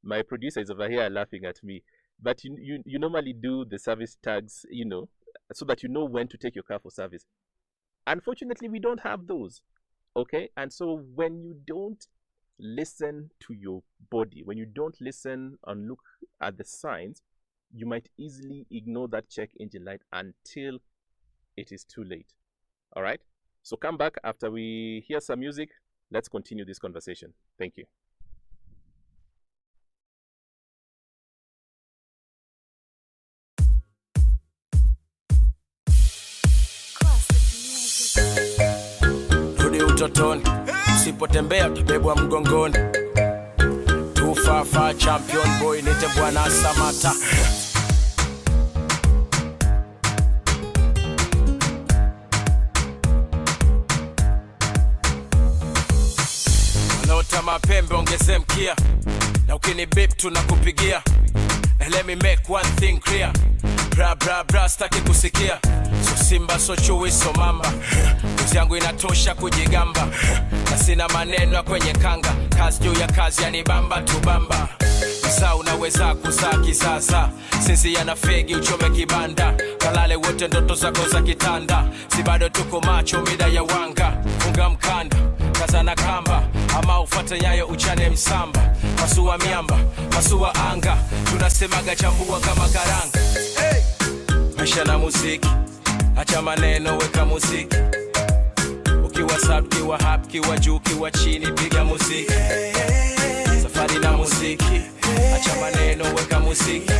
S9: My producer is over here laughing at me. But you normally do the service tags, so that you know when to take your car for service. Unfortunately, we don't have those. Okay? And so when you don't listen to your body, when you don't listen and look at the signs, you might easily ignore that check engine light until it is too late. All right? So come back after we hear some music. Let's continue this conversation. Thank you.
S8: Rudi utotoni, usipotembea utabebwa mgongoni. Tufafa champion boy, nite Bwana Samata. Wanaota mapembe ongeze mkia, na ukini beep tunakupigia. And let me make one thing clear, bra staki kusikia. So simba so chui so mamba, kazi yangu inatosha kujigamba. Na sina maneno kwenye kanga, kazi juu ya kazi yanibamba tubamba. Msaa unaweza kuzaa kisasa, sisi yana fegi uchome kibanda. Kalale wote ndoto zako za kitanda, si bado tuko macho mida ya wanga. Funga mkanda, kaza na kamba, ama ufate nyayo uchane msamba. Pasua miamba, pasua anga, tunasemaga chambua kama karanga. Hey! Maisha na muziki, acha maneno weka muziki. Ukiwa sub, kiwa hap, kiwa juu, kiwa chini, piga muziki. Safari na muziki, acha maneno weka muziki.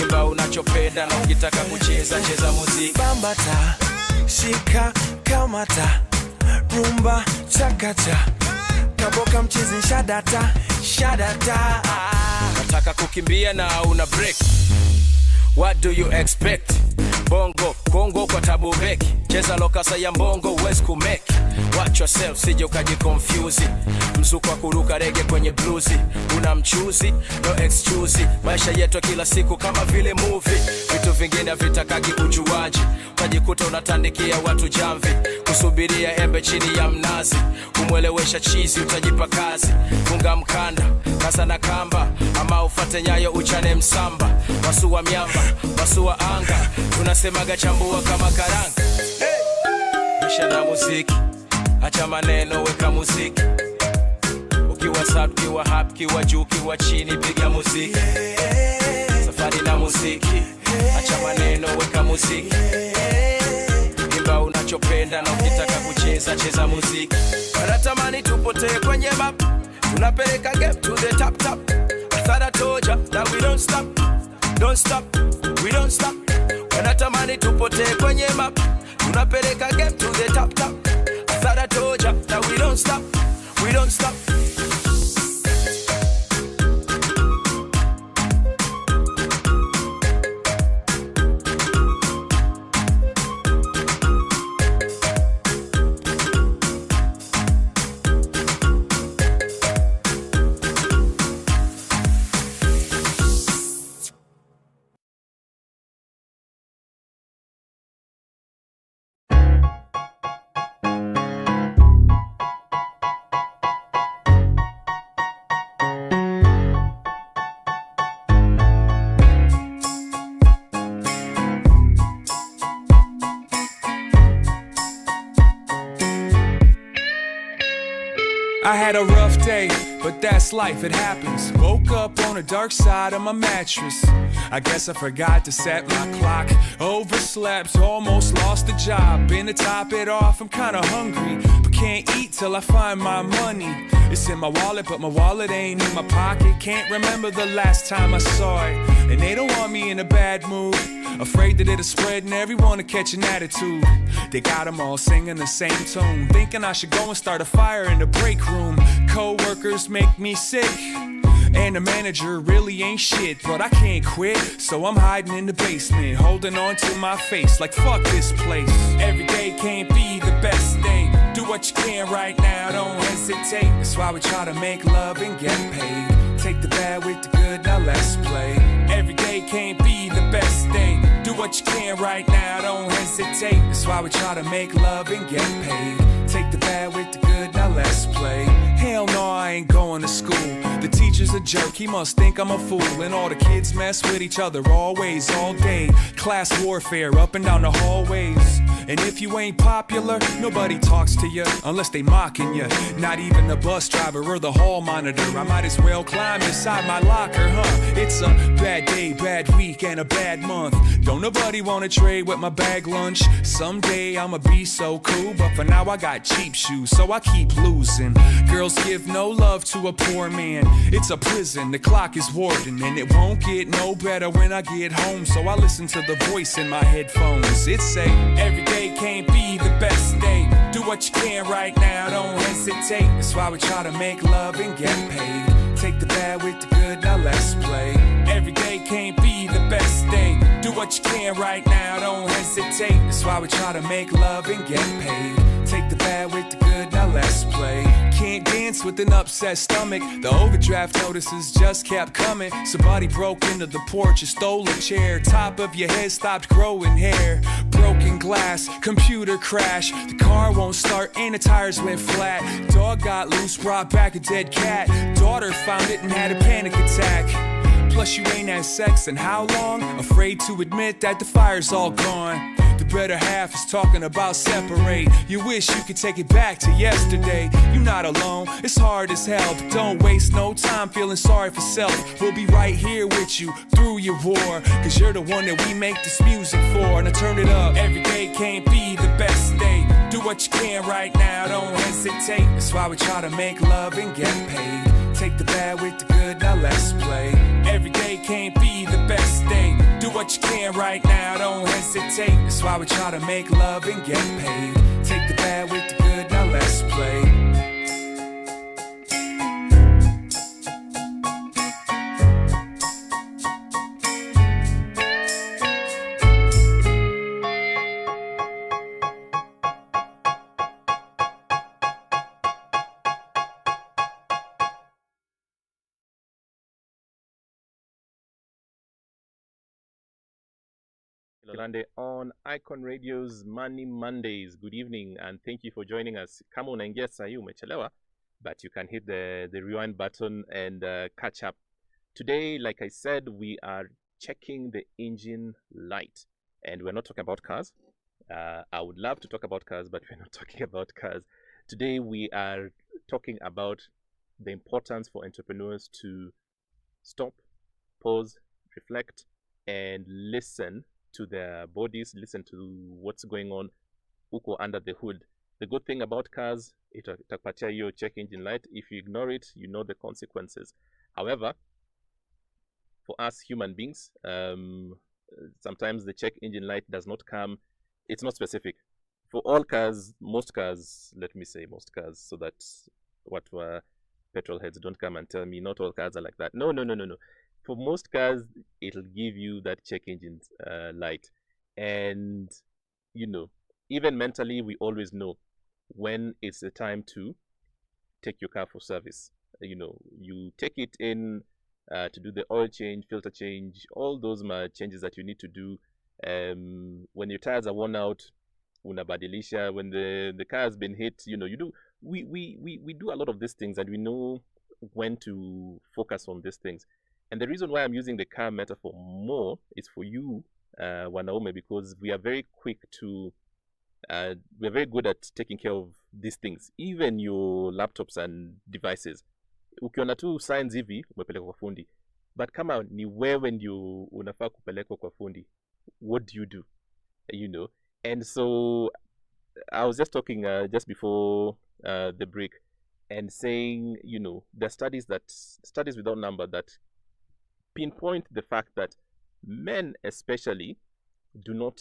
S8: Imba unachopenda na ukitaka kucheza, cheza muziki.
S10: Bambata, shika, kamata, rumba, chakacha. Kaboka mchizi shadata, shadata.
S8: Nataka kukimbia na una break. What do you expect? Bongo, Kongo kwa tabu beki. Cheza lokasa ya mbongo, uwezi kumeki. Watch yourself, sije ukajikonfuse. Mzuko wa kuruka rege kwenye bluzi. Una mchuzi, no excuse. Maisha yetu kila siku kama vile movie. Vitu vingine vitakagi ujuaji. Utajikuta unatandikia watu jamvi. Kusubiria embe chini ya mnazi. Kumwelewesha chizi, utajipa kazi. Funga mkanda, kaza na kamba, ama ufate nyayo uchane msamba. Wasua miamba, wasua anga, tunasemaga chambua kama karanga. Hey! Maisha na muziki, acha maneno weka muziki. Ukiwa sub, kiwa hap, kiwa juu, kiwa chini, piga muziki. Safari na muziki, acha maneno weka muziki. Imba unachopenda na ukitaka kucheza, cheza muziki. Wanatamani tupotee kwenye map, tunapeleka game to the top. I thought I told ya that we don't stop, we don't stop. Wanatamani tupotee kwenye map, tunapeleka game to the top. I thought I told ya that we don't stop, we don't stop.
S11: I had a rough day, but that's life, it happens. Woke up on the dark side of my mattress. I guess I forgot to set my clock. Overslept, almost lost the job. Been to top it off, I'm kinda hungry, but can't eat till I find my money. It's in my wallet, but my wallet ain't in my pocket. Can't remember the last time I saw it. And they don't want me in a bad mood. Afraid that it'll spread and everyone will catch an attitude. They got them all singing the same tune, thinking I should go and start a fire in the break room. Co-workers make me sick, and the manager really ain't shit. But I can't quit, so I'm hiding in the basement, holding on to my face like fuck this place. Every day can't be the best day. Do what you can right now, don't hang hesitate. That's why we try to make love and get paid. Take the bad with the good, now let's play. Every day can't be the best day. Do what you can right now, don't hesitate. That's why we try to make love and get paid. Take the bad with the good, now let's play. Hell no, I ain't going to school. The teacher's a jerk, he must think I'm a fool. And all the kids mess with each other always, all day. Class warfare up and down the hallways. And if you ain't popular, nobody talks to you unless they mocking you. Not even the bus driver or the hall monitor. I might as well climb inside my locker, huh? It's a bad day, bad week, and a bad month. Don't nobody wanna trade with my bag lunch. Someday I'ma be so cool, but for now I got cheap shoes, so I keep losing. Girls give no love to a poor man. It's a prison, the clock is warden, and it won't get no better when I get home. So I listen to the voice in my headphones. It say, every day can't be the best day. Do what you can right now, don't hesitate. That's why we try to make love and get paid. Take the bad with the good, now let's play. Every day can't be the best day. Do what you can right now, don't hesitate. That's why we try to make love and get paid. Take the bad with the good, now let's play. Can't dance with an upset stomach. The overdraft notices just kept coming. Somebody broke into the porch and stole a chair. Top of your head stopped growing hair. Broken glass, computer crash. The car won't start and the tires went flat. Dog got loose, brought back a dead cat. Daughter found it and had a panic attack. Plus you ain't had sex in how long? Afraid to admit that the fire's all gone. The better half is talking about separate. You wish you could take it back to yesterday. You're not alone, it's hard as hell, but don't waste no time feeling sorry for self. We'll be right here with you through your war, cause you're the one that we make this music for. Now turn it up, every day can't be the best day. Do what you can right now, don't hesitate. That's why we try to make love and get paid. Take the bad with the good, now let's play. Every day can't be the best day. Do what you can right now, don't hesitate. That's why we try to make love and get paid. Take the bad with the good, now let's play.
S9: Olande on Icon Radio's Money Mondays. Good evening and thank you for joining us. Kama unaingia sahi umechelewa, but you can hit the rewind button and catch up. Today, like I said, we are checking the engine light, and we're not talking about cars. I would love to talk about cars, but we're not talking about cars. Today, we are talking about the importance for entrepreneurs to stop, pause, reflect, and listen to their bodies, listen to what's going on uko under the hood. The good thing about cars, itakupatia your check engine light. If you ignore it, you know the consequences. However, for us human beings, sometimes the check engine light does not come, it's not specific. For all cars, most cars, let me say most cars, so that what petrol heads don't come and tell me not all cars are like that. No. For most cars, it'll give you that check engine light. And, you know, even mentally, we always know when it's the time to take your car for service. You know, you take it in to do the oil change, filter change, all those changes that you need to do. When your tires are worn out, unabadilisha. When the car has been hit, you know, you do. We do a lot of these things, and we know when to focus on these things. And the reason why I'm using the car metaphor more is for you, wanaume, because we are very quick to, we're very good at taking care of these things. Even your laptops and devices. Ukiona tu signs hivi, umepelekwa kwa fundi. But kama ni wewe ndio unafaa kupelekwa kwa fundi, what do? You know? And so, I was just talking just before the break and saying, you know, there are studies without number that pinpoint the fact that men especially do not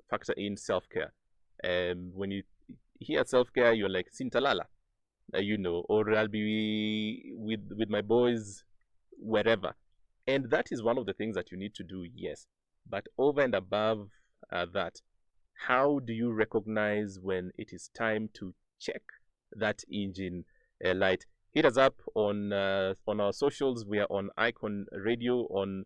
S9: factor in self-care. When you hear self-care, you're like, Sintalala, you know, or I'll be with my boys, wherever. And that is one of the things that you need to do, yes. But over and above that, how do you recognize when it is time to check that engine light. Hit us up on our socials. We are on Icon Radio on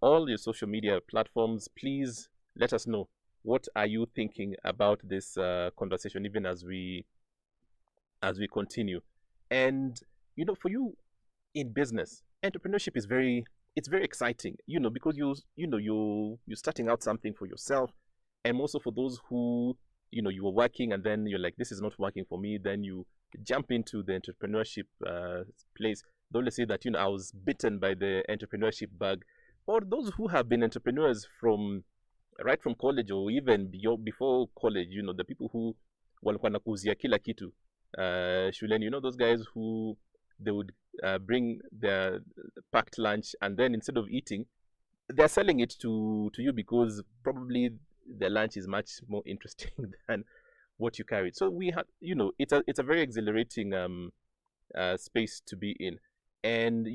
S9: all your social media platforms. Please let us know, what are you thinking about this conversation, even as we continue. And for you in business, entrepreneurship is very exciting, because you're starting out something for yourself, and also for those who you were working and then you're like, this is not working for me, then you jump into the entrepreneurship place. Don't say that I was bitten by the entrepreneurship bug. Or those who have been entrepreneurs from right from college or even before college, the people who walikuwa nakuzia kila kitu shuleni, those guys who they would bring their packed lunch, and then instead of eating, they're selling it to you because probably the lunch is much more interesting than what you carried. So we had, it's a very exhilarating space to be in. And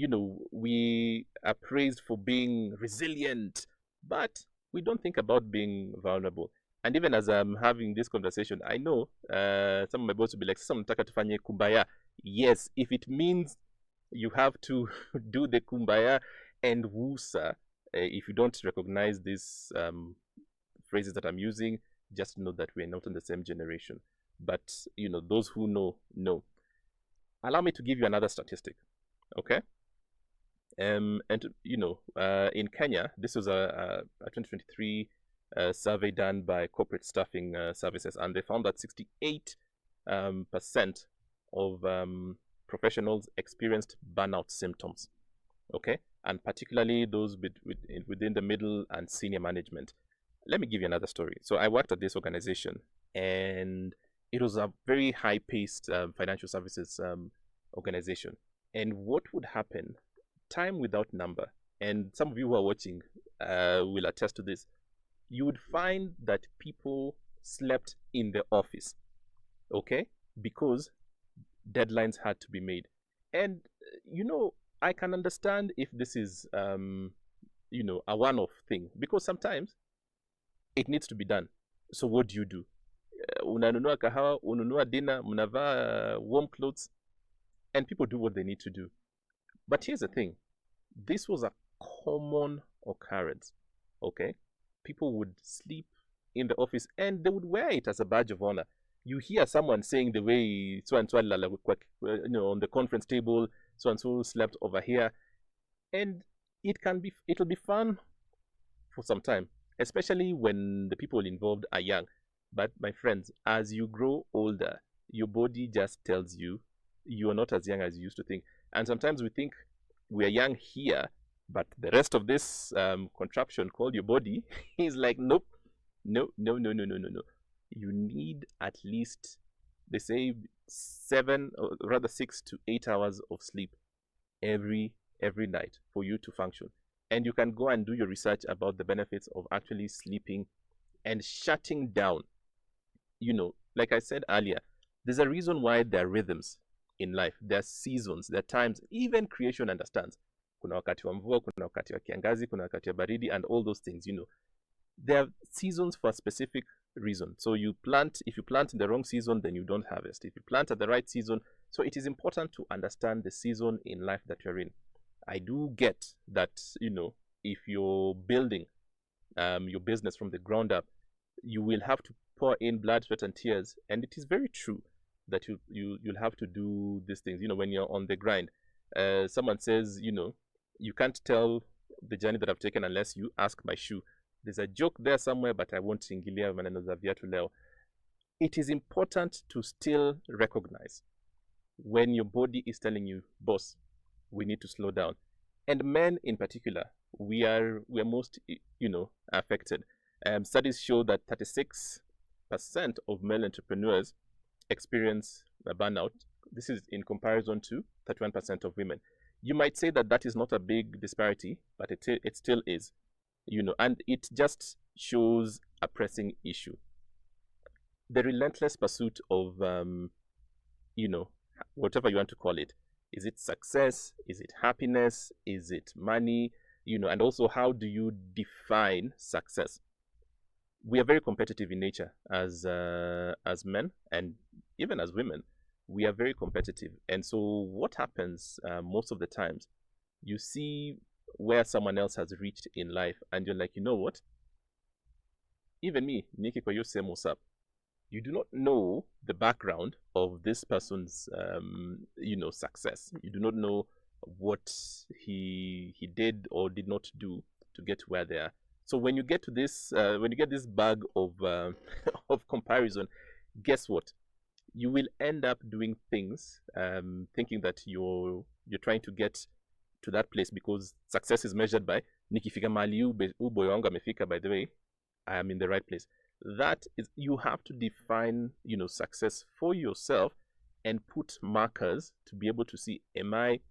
S9: we are praised for being resilient, but we don't think about being vulnerable. And even as I'm having this conversation, I know some of my boss will be like, "Sasa mnataka tufanye kumbaya." Yes, if it means you have to do the kumbaya and wusa, if you don't recognize these phrases that I'm using, just know that we're not in the same generation. But those who know. Allow me to give you another statistic. Okay. And in Kenya, this was a 2023 survey done by corporate staffing services, and they found that 68% of professionals experienced burnout symptoms. Okay, and particularly those within the middle and senior management. Let me give you another story. So I worked at this organization, and it was a very high-paced financial services organization. And what would happen, time without number, and some of you who are watching will attest to this, you would find that people slept in the office, okay, because deadlines had to be made. And I can understand if this is a one-off thing, because sometimes it needs to be done. So what do? Unanunua kahawa, unanunua dinner, mnavaa warm clothes, and people do what they need to do. But here's the thing. This was a common occurrence, okay? People would sleep in the office, and they would wear it as a badge of honor. You hear someone saying the way so-and-so on the conference table, so-and-so slept over here. And it'll be fun for some time, especially when the people involved are young. But my friends, as you grow older, your body just tells you are not as young as you used to think. And sometimes we think we are young here, but the rest of this contraption called your body is like, nope, no. You need at least, they say, 7 or rather 6 to 8 hours of sleep every night for you to function. And you can go and do your research about the benefits of actually sleeping and shutting down. Like I said earlier, there's a reason why there are rhythms in life. There are seasons, there are times. Even creation understands. Kuna wakati wa mvua, kuna wakati wa kiangazi, kuna wakati wa baridi, and all those things. There are seasons for a specific reason. So if you plant in the wrong season, then you don't harvest. If you plant at the right season, so it is important to understand the season in life that you're in. I do get that, if you're building your business from the ground up, you will have to pour in blood, sweat, and tears. And it is very true that you'll have to do these things, when you're on the grind. Someone says, you can't tell the journey that I've taken unless you ask my shoe. There's a joke there somewhere, but I won't ingilia maneno za viatu leo. It is important to still recognize when your body is telling you, boss, we need to slow down. And men in particular, we are most, affected. Studies show that 36% of male entrepreneurs experience a burnout. This is in comparison to 31% of women. You might say that is not a big disparity, but it still is, and it just shows a pressing issue. The relentless pursuit of, whatever you want to call it. Is it success? Is it happiness? Is it money? And also, how do you define success? We are very competitive in nature as men and even as women. we are very competitive. And so what happens most of the times, you see where someone else has reached in life, and you're like, you know what? Even me, Nikki Koyose Musab, you do not know the background of this person's, success. You do not know what he did or did not do to get where they are. So when you get to this, when you get this bag of of comparison, guess what? You will end up doing things, thinking that you're trying to get to that place because success is measured by nikifika mali uboyo wangu amefika. By the way, I am in the right place. That is, you have to define, success for yourself and put markers to be able to see, am I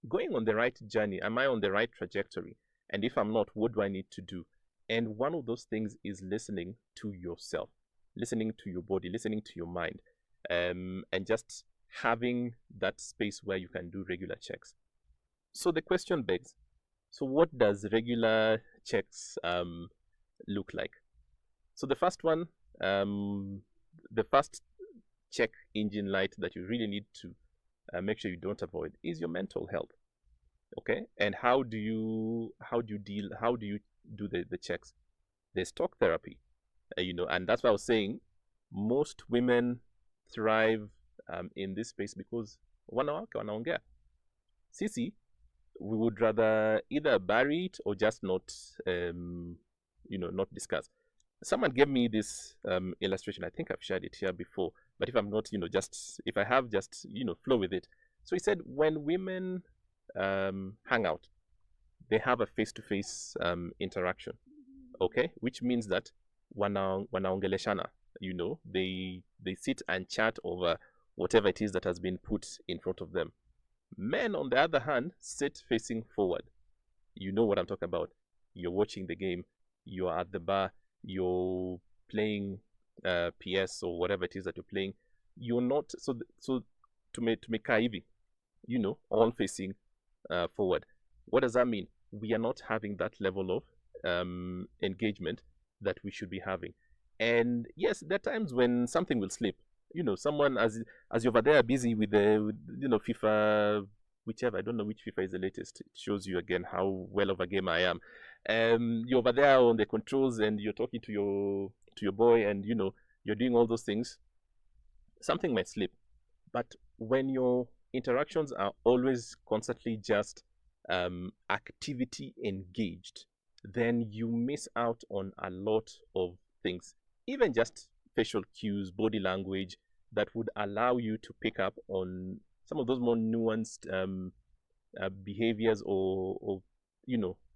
S9: going on the right journey? Am I on the right trajectory? And if I'm not, what do I need to do? And one of those things is listening to yourself, listening to your body, listening to your mind, and just having that space where you can do regular checks. So the question begs, so what does regular checks look like? So the first one, the first check engine light that you really need to make sure you don't avoid is your mental health. Okay, and how do you do the checks? There's talk therapy, and that's why I was saying most women thrive in this space because wanaongea. Sisi, we would rather either bury it or just not not discuss. Someone gave me this illustration. I think I've shared it here before, but if I'm not, if I have, just flow with it. So he said when women hang out, they have a face-to-face interaction, okay, which means that wanaongeleshana, they sit and chat over whatever it is that has been put in front of them. Men, on the other hand, sit facing forward. You know what I'm talking about. You're watching the game, you're at the bar, you're playing PS or whatever it is that you're playing. You're not so to make kaivi, all facing forward. What does that mean? We are not having that level of engagement that we should be having. And yes, there are times when something will slip. Someone as you're over there busy with the FIFA, whichever, I don't know which FIFA is the latest. It shows you again how well of a gamer I am. You're over there on the controls and you're talking to your boy, and you're doing all those things. Something might slip, but when your interactions are always constantly just activity engaged, then you miss out on a lot of things, even just facial cues, body language, that would allow you to pick up on some of those more nuanced behaviors or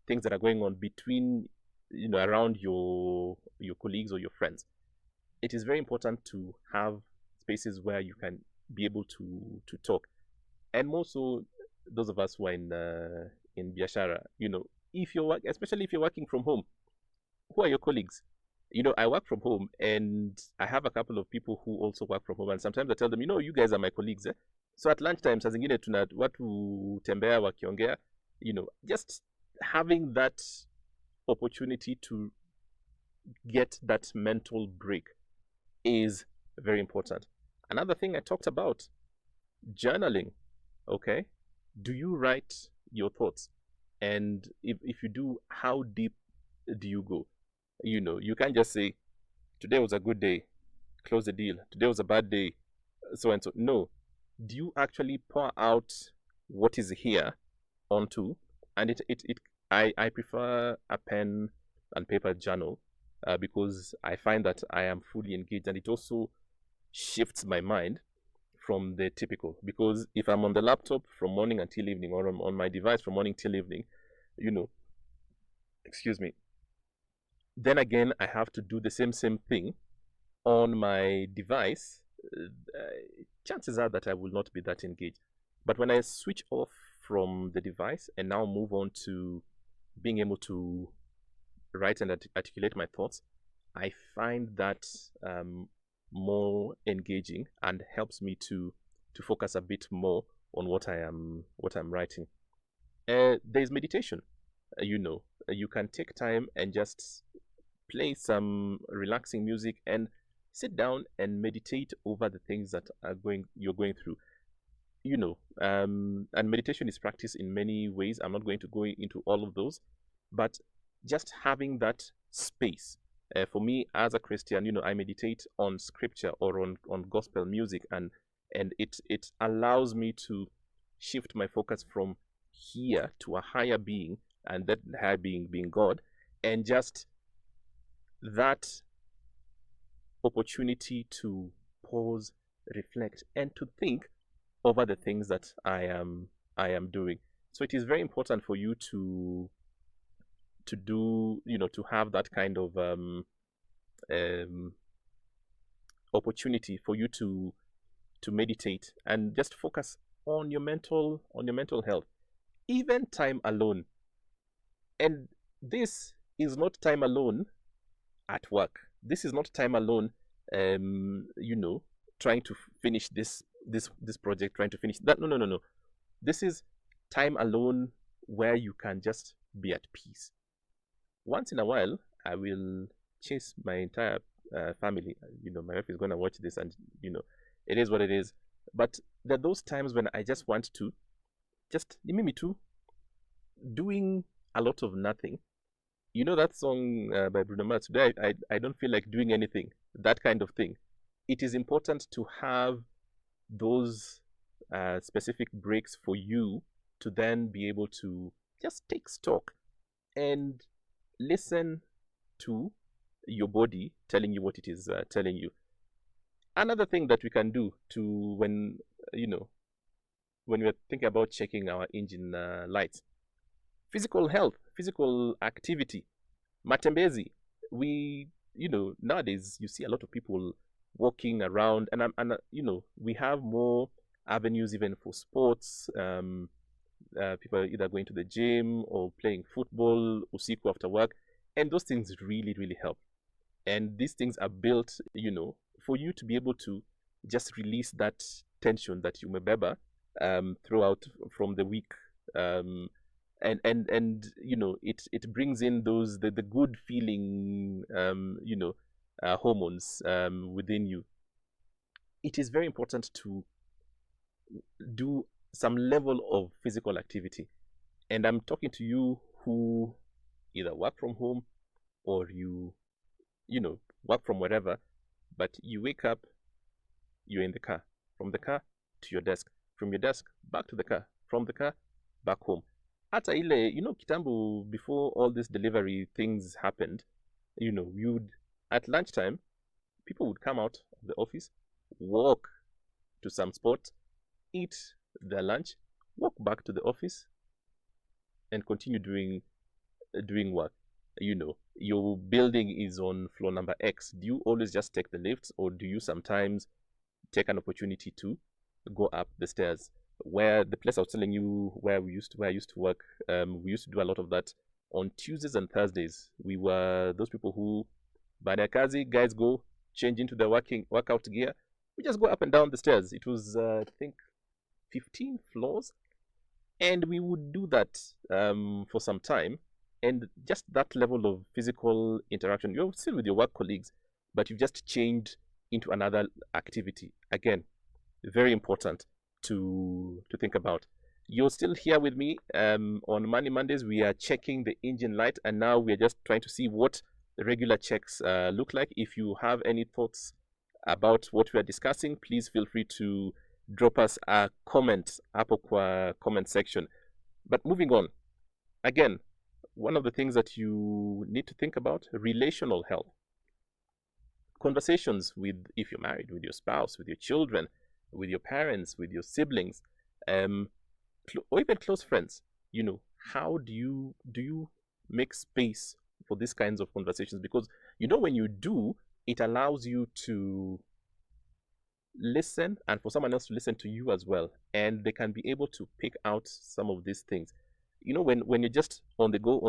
S9: things that are going on between around your colleagues or your friends. It is very important to have spaces where you can be able to talk, and more so those of us who are in biashara. If you're especially if you're working from home, who are your colleagues? I work from home, and I have a couple of people who also work from home, and sometimes I tell them, you guys are my colleagues. So at lunchtime, saa zingine watu tembea wakiongea, just having that opportunity to get that mental break is very important. Another thing I talked about, journaling. Okay, do you write your thoughts? And if you do, how deep do you go? You can't just say, today was a good day, close the deal. Today was a bad day, so and so. No. Do you actually pour out what is here onto? And I prefer a pen and paper journal because I find that I am fully engaged, and it also shifts my mind from the typical. Because if I'm on the laptop from morning until evening, or I'm on my device from morning till evening, excuse me, then again I have to do the same thing on my device. Chances are that I will not be that engaged. But when I switch off from the device and now move on to being able to write and articulate my thoughts, I find that more engaging and helps me to focus a bit more on what I'm writing. There's meditation. You can take time and just play some relaxing music, and sit down and meditate over the things that you're going through. And meditation is practiced in many ways. I'm not going to go into all of those, but just having that space. For me as a Christian, I meditate on scripture or on gospel music, and it allows me to shift my focus from here to a higher being, and that higher being God, and just that opportunity to pause, reflect, and to think over the things that I am doing. So it is very important for you to do, to have that kind of opportunity for you to meditate and just focus on your mental health, even time alone. And this is not time alone at work. This is not time alone, trying to finish this project, trying to finish that. No. This is time alone where you can just be at peace. Once in a while, I will chase my entire family. My wife is going to watch this, and it is what it is. But there are those times when I just want to just me too, doing a lot of nothing. You know that song by Bruno Mars, today I don't feel like doing anything, that kind of thing. It is important to have those specific breaks for you to then be able to just take stock and listen to your body telling you what it is telling you. Another thing that we can do to when we're thinking about checking our engine lights, physical health, physical activity, matembezi. We, nowadays you see a lot of people walking around, and we have more avenues even for sports. People are either going to the gym or playing football usiku after work, and those things really, really help. And these things are built, for you to be able to just release that tension that you may beba throughout from the week. And it brings in those the good feeling hormones within you. It is very important to do some level of physical activity, and I'm talking to you who either work from home or you work from wherever, but you wake up, you're in the car, from the car to your desk, from your desk back to the car, from the car back home. Hata ile, kitambo, before all these delivery things happened, you'd, at lunchtime, people would come out of the office, walk to some spot, eat their lunch, walk back to the office, and continue doing work. Your building is on floor number X. Do you always just take the lifts, or do you sometimes take an opportunity to go up the stairs? Where the place I was telling you where I used to work, we used to do a lot of that on Tuesdays and Thursdays. We were those people who, Banakazi guys, go change into their workout gear. We just go up and down the stairs. It was I think 15 floors, and we would do that for some time. And just that level of physical interaction, you're still with your work colleagues, but you've just changed into another activity. Again, very important to think about. You're still here with me on Money Mondays. We are checking the engine light, and now we're just trying to see what the regular checks look like. If you have any thoughts about what we are discussing, please feel free to drop us a comment hapo kwa comment section. But moving on, again, one of the things that you need to think about, relational health. Conversations with, if you're married, with your spouse, with your children, with your parents, with your siblings, or even close friends. How do you make space for these kinds of conversations? Because when you do, it allows you to listen, and for someone else to listen to you as well, and they can be able to pick out some of these things. When you're just on the go,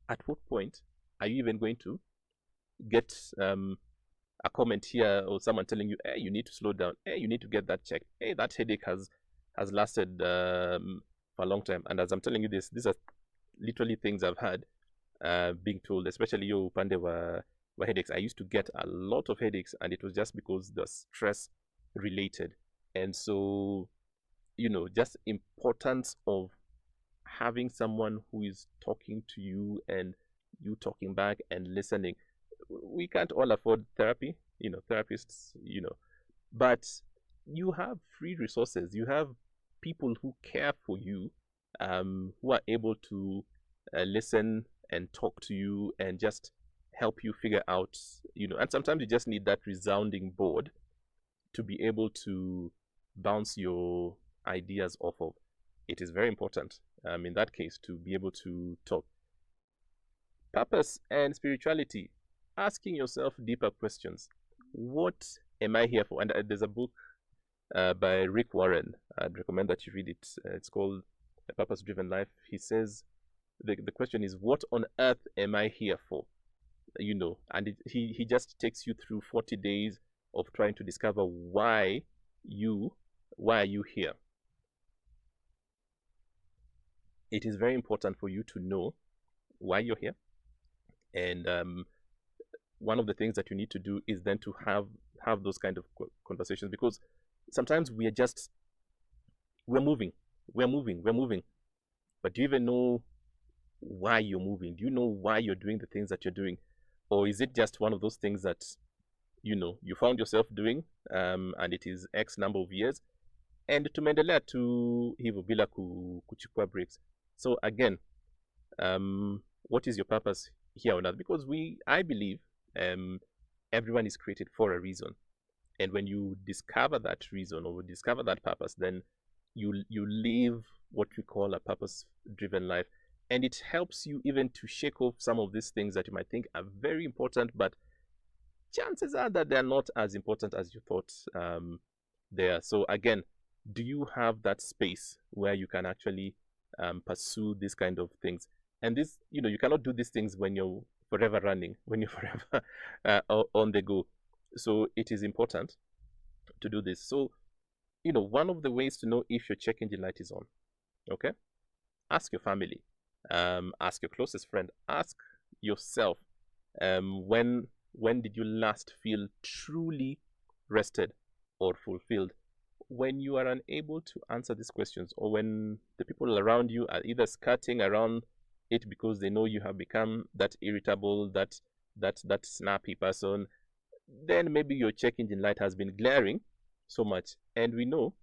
S9: at what point are you even going to get a comment here or someone telling you, hey, you need to slow down, hey, you need to get that checked, hey, that headache has lasted for a long time? And as I'm telling you this, these are literally things I've had being told, especially upande wa were headaches. I used to get a lot of headaches, and it was just because the stress related. And so, just importance of having someone who is talking to you and you talking back and listening. We can't all afford therapy, therapists, but you have free resources. You have people who care for you, who are able to listen and talk to you and just help you figure out, and sometimes you just need that resounding board to be able to bounce your ideas off of. It is very important, in that case, to be able to talk. Purpose and spirituality, asking yourself deeper questions. What am I here for? And there's a book by Rick Warren. I'd recommend that you read it. It's called A Purpose Driven Life. He says the question is, what on earth am I here for? And he just takes you through 40 days of trying to discover why are you here. It is very important for you to know why you're here. And one of the things that you need to do is then to have those kind of conversations, because sometimes we're moving. But do you even know why you're moving? Do you know why you're doing the things that you're doing? Or is it just one of those things that, you found yourself doing, and it is X number of years, and tumendelea tu hivyo bila kuchukua breaks. So again, what is your purpose here on earth? Because I believe everyone is created for a reason. And when you discover that reason or discover that purpose, then you live what we call a purpose-driven life. And it helps you even to shake off some of these things that you might think are very important, but chances are that they're not as important as you thought they are. So again, do you have that space where you can actually pursue these kind of things? And this, you cannot do these things when you're forever running, when you're forever on the go. So it is important to do this. So, one of the ways to know if your check engine light is on, okay? Ask your family, ask your closest friend, ask yourself, when did you last feel truly rested or fulfilled? When you are unable to answer these questions, or when the people around you are either skirting around it because they know you have become that irritable, that snappy person, then maybe your check engine light has been glaring so much. And we know,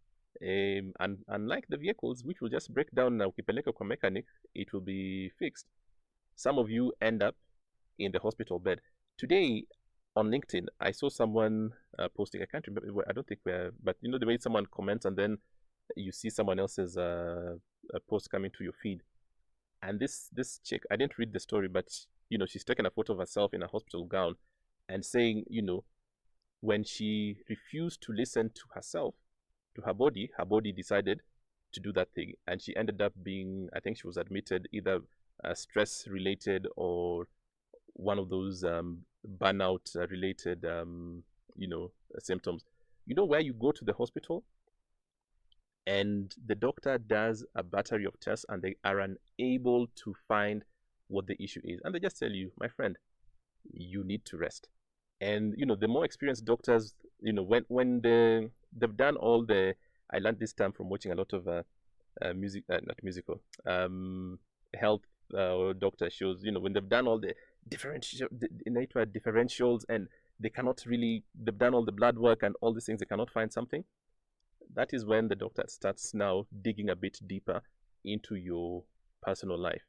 S9: and unlike the vehicles, which will just break down na ukipeleka kwa mechanic, it will be fixed. Some of you end up in the hospital bed. Today on LinkedIn, I saw someone posting, I can't remember, I don't think but the way someone comments and then you see someone else's post coming to your feed. And this chick, I didn't read the story, but she's taken a photo of herself in a hospital gown and saying, when she refused to listen to herself, to her body decided to do that thing. And she ended up being, I think she was admitted either stress related or one of those burnout related, symptoms. Where you go to the hospital and the doctor does a battery of tests and they are unable to find what the issue is. And they just tell you, my friend, you need to rest. And, the more experienced doctors, when they've done all the, I learned this term from watching a lot of health doctor shows, when they've done all the differentials and they've done all the blood work and all these things, they cannot find something. That is when the doctor starts now digging a bit deeper into your personal life.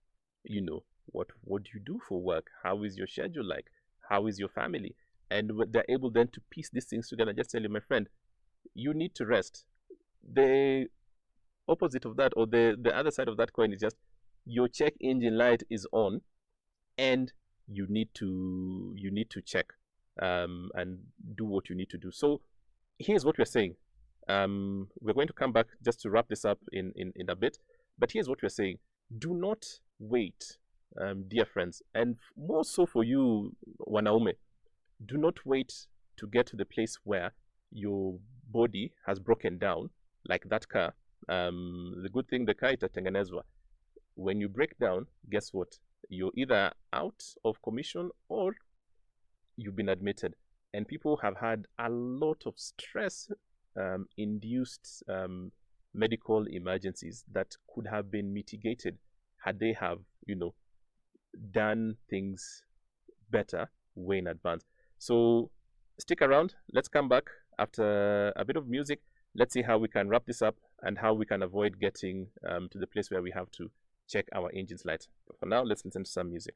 S9: What do you do for work? How is your schedule like? How is your family? And they're able then to piece these things together and just tell you, my friend, you need to rest. The opposite of that, or the other side of that coin, is just your check engine light is on and you need to check and do what you need to do. So here's what we're saying. We're going to come back just to wrap this up in a bit, but here's what we're saying. Do not wait, dear friends, and more so for you, wanaume, do not wait to get to the place where your body has broken down, like that car. The good thing, the car itatengenezwa. When you break down, guess what? You're either out of commission or you've been admitted, and people have had a lot of stress induced medical emergencies that could have been mitigated had they have, done things better way in advance. So stick around. Let's come back after a bit of music. Let's see how we can wrap this up and how we can avoid getting to the place where we have to check our engine's light. But for now, let's listen to some music.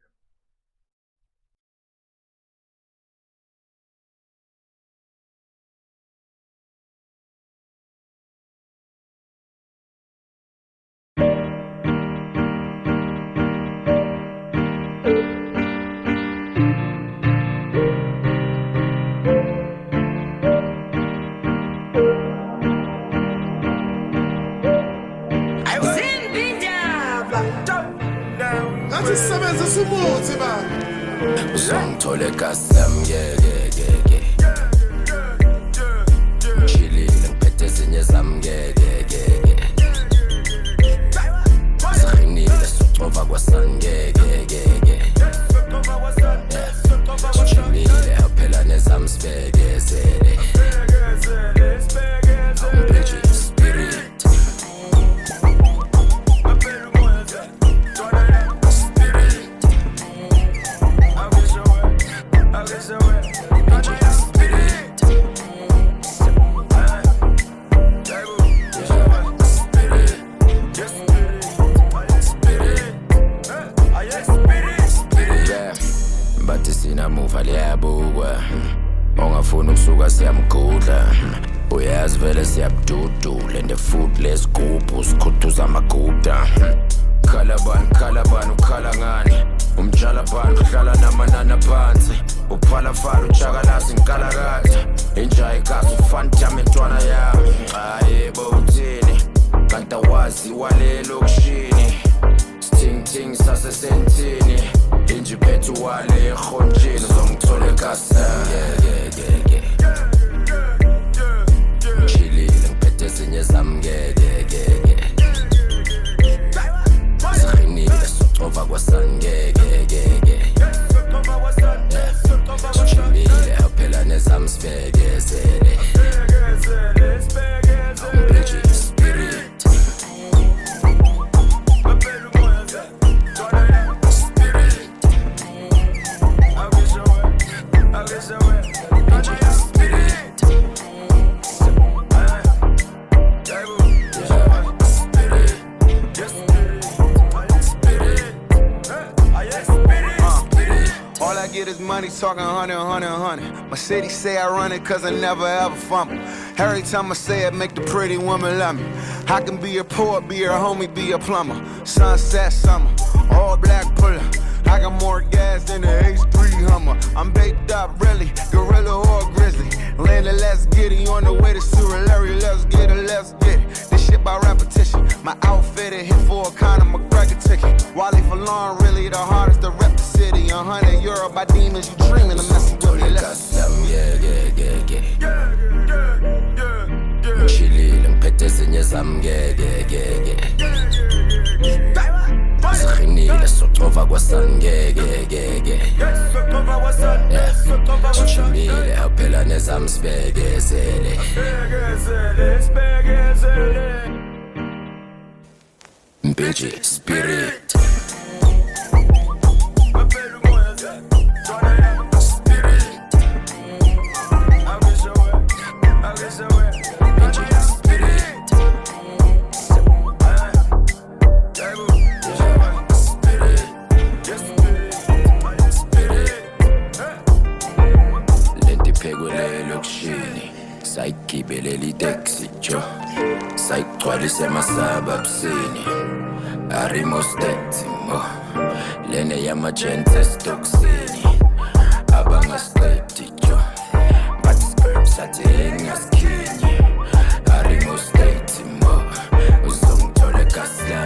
S10: Uzongithola egasam ngeke ngishilile ngiphethe ezinye zami ngeke siqinile socova kwasani ngeke sijimile aphela nezami sibekezele Bridget spirit Sinamuva liyabukwa ongafuna ukusuka siyamgudla uyazi vele siyabududula and the food lesigubhu sikhuthuza amaguda khalabani ukhala ngani umjalabani uhlala namanana phansi uphalafala ujakalazi ngikalakatha injayi kazi ufantama intwana yami yebo uthini kanti awazi walelo kushini sting sasesentini inji phethu wale ekhonjeni uzongithola egasam ngishilile ngiphethe ezinye zami ngeke siqinile socova kwasani ngeke sijimile aphela nezami sibekezele Bridget spirit
S12: All I get is money, talking 100. My city say I run it cause I never ever fumble. Every time I say it, make the pretty woman love me. I can be a poet, be her homie, be a plumber. Sunset summer, all black puller. I got more gas than the H3 Hummer. I'm baked up, really, gorilla or grizzly. Landed, let's get it, on the way to Surulere. Let's get it. This shit by repetition. My outfit it hit for a Conor McGregor ticket. Wally for long, really the hardest to rep the city. 100 euro by demons, you dreaming of messing with me. Ngishilile ngiphethe ezinye zami ngeke siqinile socova kwasani ngeke sijimile aphela nezami sibekezele Bridget spirit sayigibeleli taxi jo sayigcwalise masaba busini arimosteti mo lene yamagents estoksini abangasqedi jo but skirts athi engaskhinyi arimosteti mo uzongithola egasla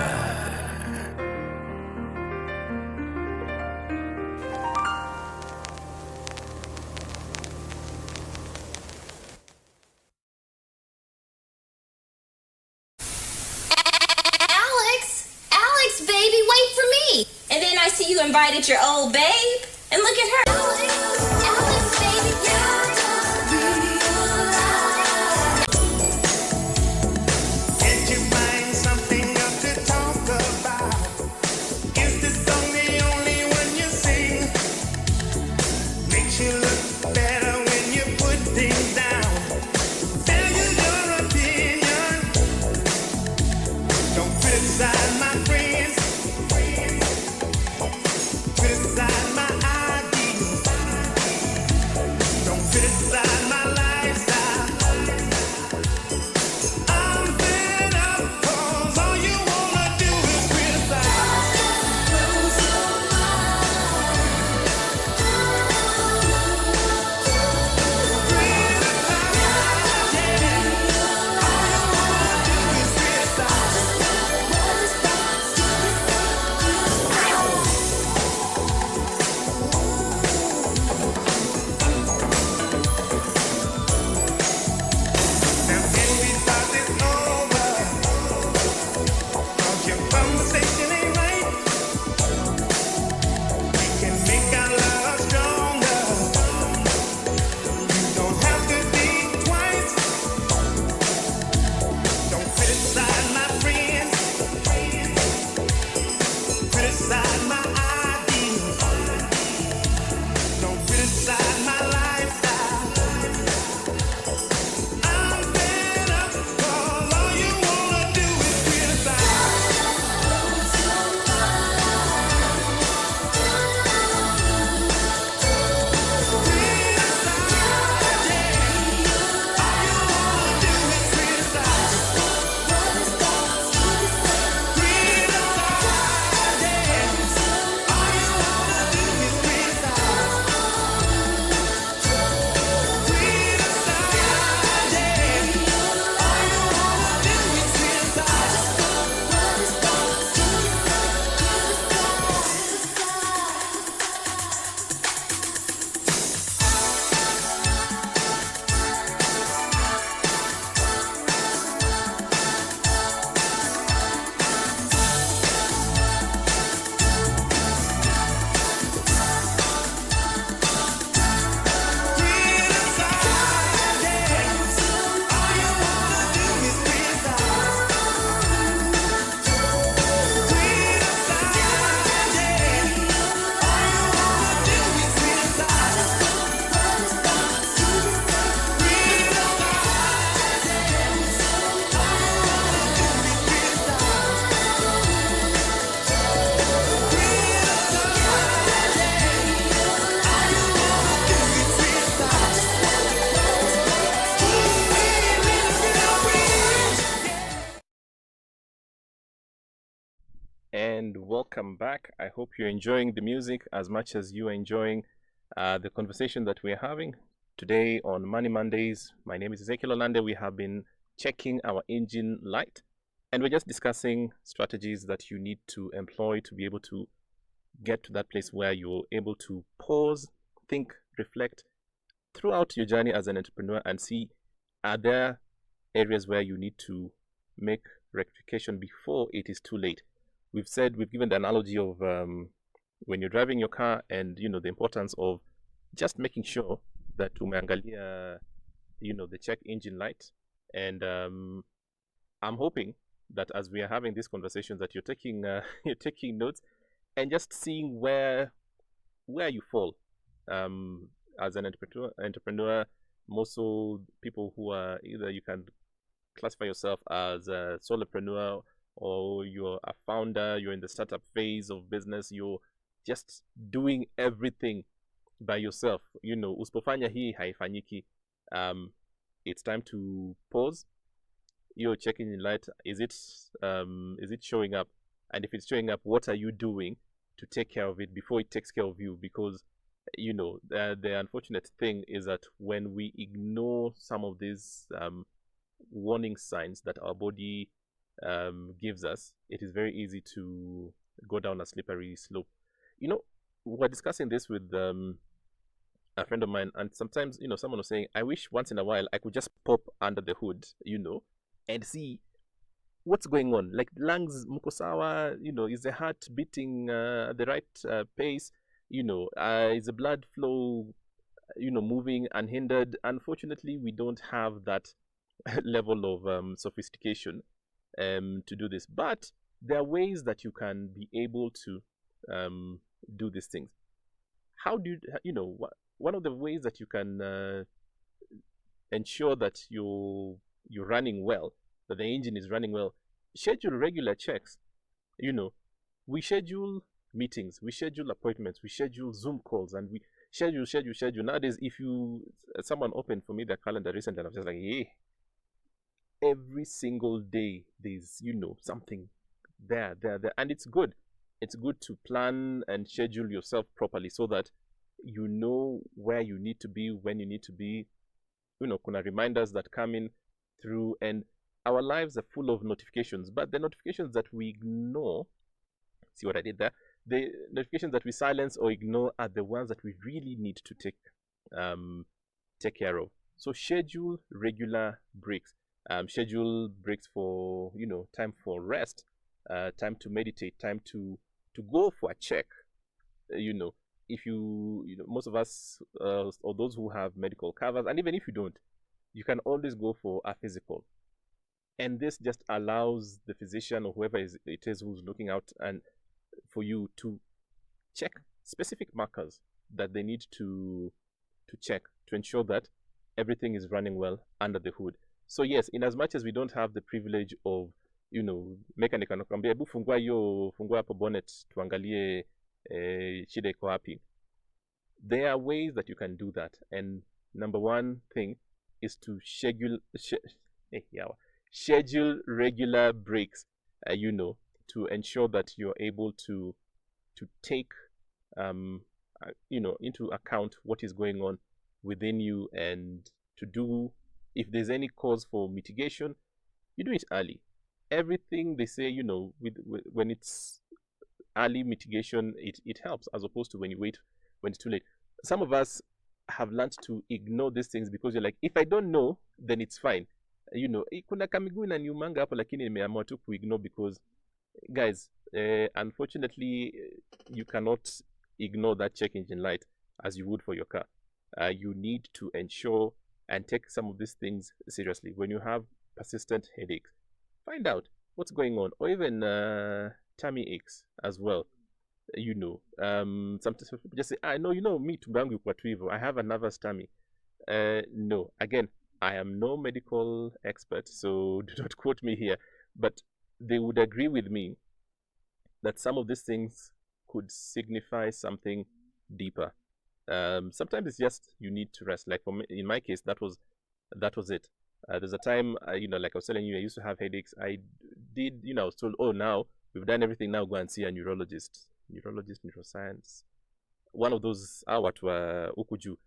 S13: Baby, wait for me. And then I see you invited your old babe. And look at her. Alex.
S9: and welcome back. I hope you're enjoying the music as much as you are enjoying the conversation that we're having today on Money Mondays. My name is Ezekiel Olande. We have been checking our engine light, and we're just discussing strategies that you need to employ to be able to get to that place where you're able to pause, think, reflect throughout your journey as an entrepreneur and see, are there areas where you need to make rectification before it is too late. We've given the analogy of when you're driving your car, and the importance of just making sure that umeangalia the check engine light. And I'm hoping that as we are having these conversations that you're taking you're taking notes and just seeing where you fall as an entrepreneur. Most so people who are either, you can classify yourself as a solopreneur, or you're a founder, you're in the startup phase of business, you're just doing everything by yourself. Usipofanya hii haifanyiki. It's time to pause. You're checking in light. Is it showing up? And if it's showing up, what are you doing to take care of it before it takes care of you? Because the unfortunate thing is that when we ignore some of these warning signs that our body gives us, it is very easy to go down a slippery slope. We're discussing this with a friend of mine, and sometimes someone was saying, I wish once in a while I could just pop under the hood and see what's going on. Like, lungs mukosawa, is the heart beating at the right pace? Is the blood flow moving unhindered? Unfortunately, we don't have that level of sophistication to do this, but there are ways that you can be able to do these things. How do one of the ways that you can ensure that you're running well, that the engine is running well? Schedule regular checks. We schedule meetings, we schedule appointments, we schedule Zoom calls, and we schedule. Nowadays, if someone opened for me their calendar recently, and I was just like, hey, every single day there's something there, and it's good. It's good to plan and schedule yourself properly so that you know where you need to be, when you need to be. Kuna reminders that come in through, and our lives are full of notifications, but the notifications that we ignore, see what I did there? The notifications that we silence or ignore are the ones that we really need to take care of. So schedule regular breaks. Schedule breaks for time for rest, time to meditate, time to go for a check. If most of us or those who have medical covers, and even if you don't, you can always go for a physical. And this just allows the physician or whoever it is who's looking out and for you to check specific markers that they need to check to ensure that everything is running well under the hood. So yes, in as much as we don't have the privilege of mechanic anakuambia hebu fungua hapo bonnet tuangalie shida iko wapi, there are ways that you can do that. And number one thing is to schedule regular breaks, to ensure that you're able to take into account what is going on within you, and to do, if there's any cause for mitigation, you do it early. Everything they say, when it's early mitigation, it helps, as opposed to when you wait when it's too late. Some of us have learned to ignore these things because you're like, if I don't know, then it's fine. Kuna kamiguu na niumanga hapo, lakini nimeamua tu kuignore because, guys, unfortunately, you cannot ignore that check engine light as you would for your car. You need to ensure and take some of these things seriously. When you have persistent headaches, find out what's going on, or even tummy aches as well. Sometimes people just say, I know, me tumbangu kwa tu hivyo, I have a nervous tummy. No, again, I am no medical expert, so do not quote me here, but they would agree with me that some of these things could signify something deeper. Sometimes it's just you need to rest. Like in my case, that was it. There's a time, like I was telling you, I used to have headaches. I did, I was told, oh, now We've done everything. Now go and see a neurologist, neuroscience. One of those what ukuju.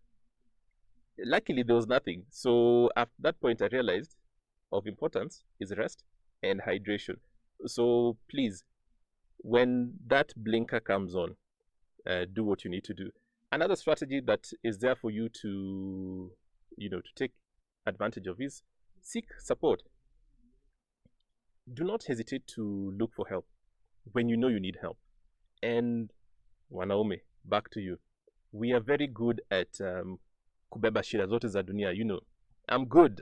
S9: Luckily, there was nothing. So at that point, I realized of importance is rest and hydration. So please, when that blinker comes on, do what you need to do. Another strategy that is there for you to, to take advantage of is seek support. Do not hesitate to look for help when you know you need help. And Wanaume, back to you. We are very good at kubeba shida zote za dunia. I'm good.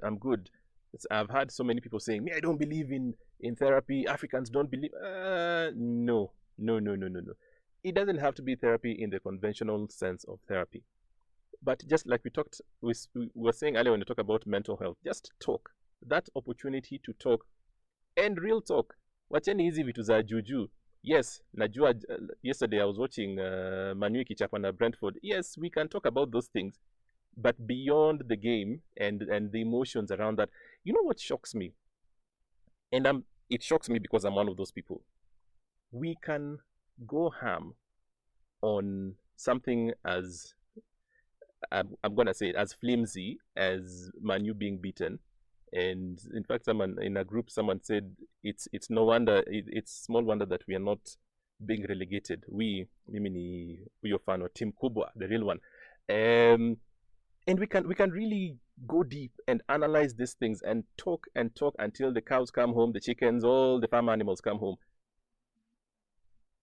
S9: I've had so many people saying, me, I don't believe in therapy. Africans don't believe. No. It doesn't have to be therapy in the conventional sense of therapy. But just like we were saying earlier when we talk about mental health, just talk. That opportunity to talk and real talk. Wacheni hizi vitu za juju. Yes, najua yesterday I was watching Manu ikichapa na Brentford. Yes, we can talk about those things, but beyond the game and the emotions around that. You know what shocks me? And it shocks me because I'm one of those people. We can go ham on something as I'm gonna say it, as flimsy as Manu being beaten. And in fact, someone in a group, someone said it's no wonder, it's small wonder that we are not being relegated. We are fan of Team Kubwa, the real one. And we can really go deep and analyze these things and talk until the cows come home, the chickens, all the farm animals come home.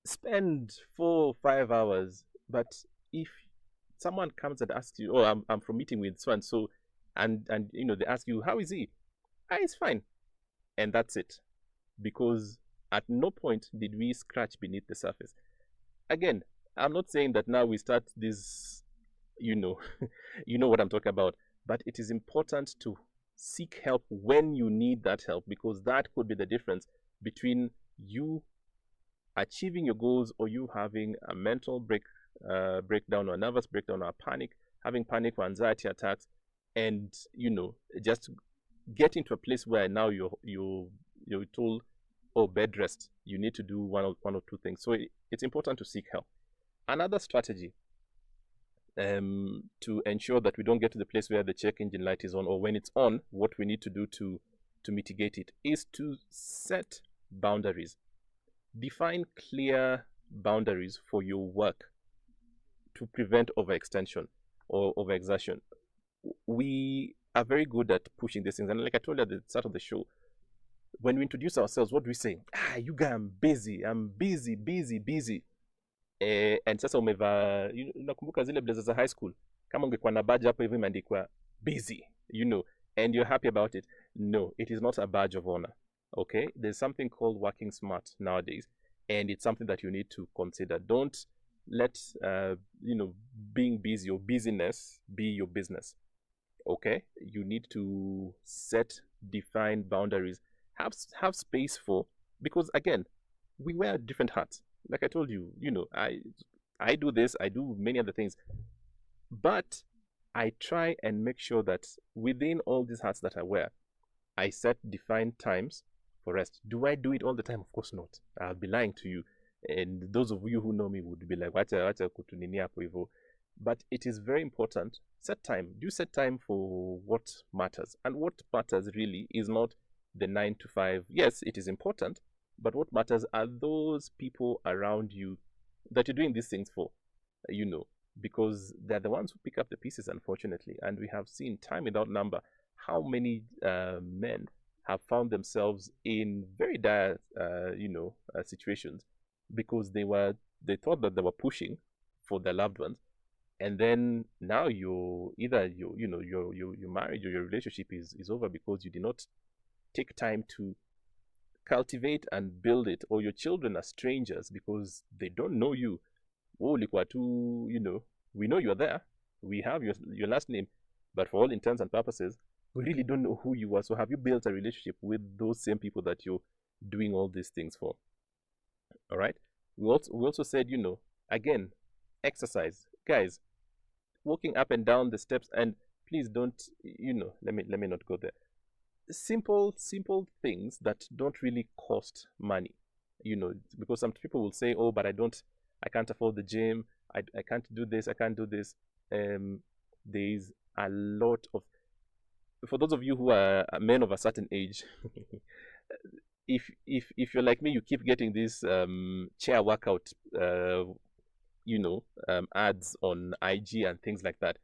S9: Spend 4 or 5 hours, but if someone comes and asks you, oh, I'm from meeting with so and so, and they ask you, how is he? It's fine. And that's it. Because at no point did we scratch beneath the surface. Again, I'm not saying that now we start this, you know what I'm talking about. But it is important to seek help when you need that help, because that could be the difference between you achieving your goals or you having a mental breakdown or a nervous breakdown or having panic or anxiety attacks, and just get into a place where now you're told, oh, bed rest, you need to do one or two things. So it's important to seek help. Another strategy to ensure that we don't get to the place where the check engine light is on, or when it's on, what we need to do to mitigate it is to set boundaries. Define clear boundaries for your work to prevent overextension or overexertion. We are very good at pushing these things. And like I told you at the start of the show, when we introduce ourselves, what do we say? You guys, I'm busy. And sasa umeva, nakumbuka zile blazers za high school. Kama ungekuwa na badge hapo hivi imeandikwa busy, and you're happy about it. No, it is not a badge of honor. Okay? There's something called working smart nowadays, and it's something that you need to consider. Don't let being busy or busyness be your business. Okay? You need to set defined boundaries. Have space for, because again, we wear different hats. Like I told you, I do this, I do many other things, but I try and make sure that within all these hats that I wear, I set defined times for rest. Do I do it all the time? Of course not. I'll be lying to you. And those of you who know me would be like, wacha kutunini hapo hivyo. But it is very important. Set time. Do set time for what matters. And what matters really is not the 9 to 5. Yes, it is important. But what matters are those people around you that you're doing these things for, because they're the ones who pick up the pieces, unfortunately. And we have seen time without number how many men have found themselves in very dire, situations because they thought that they were pushing for their loved ones, and then now your marriage or your relationship is over because you did not take time to cultivate and build it, or your children are strangers because they don't know you. We know you're there, we have your last name, but for all intents and purposes, we really don't know who you are. So have you built a relationship with those same people that you're doing all these things for? All right. We also said, again, exercise, guys, walking up and down the steps, and please don't, let me not go there. Simple things that don't really cost money. because some people will say, oh, but I can't afford the gym, I can't do this, I can't do this. There's a lot of, for those of you who are men of a certain age, if you're like me, you keep getting these chair workout ads on IG and things like that.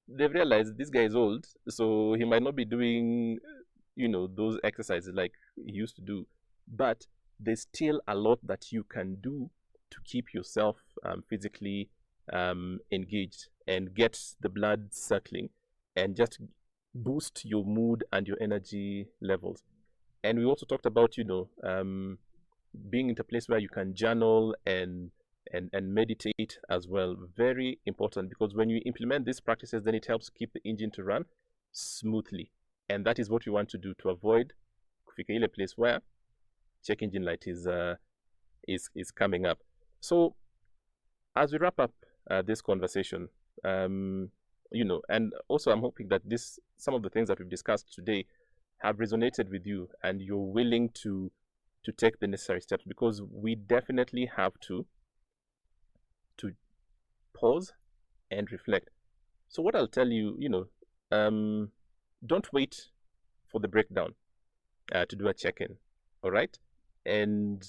S9: They've realized this guy is old, so he might not be doing those exercises like he used to do, but there's still a lot that you can do to keep yourself physically engaged and get the blood circling and just boost your mood and your energy levels. And we also talked about being in a place where you can journal and meditate as well. Very important, because when you implement these practices, then it helps keep the engine to run smoothly, and that is what you want to do to avoid kufika ile place where check engine light is coming up. So as we wrap up this conversation, and also I'm hoping that some of the things that we've discussed today have resonated with you and you're willing to take the necessary steps, because we definitely have to pause and reflect. So what I'll tell you, don't wait for the breakdown to do a check-in. All right. And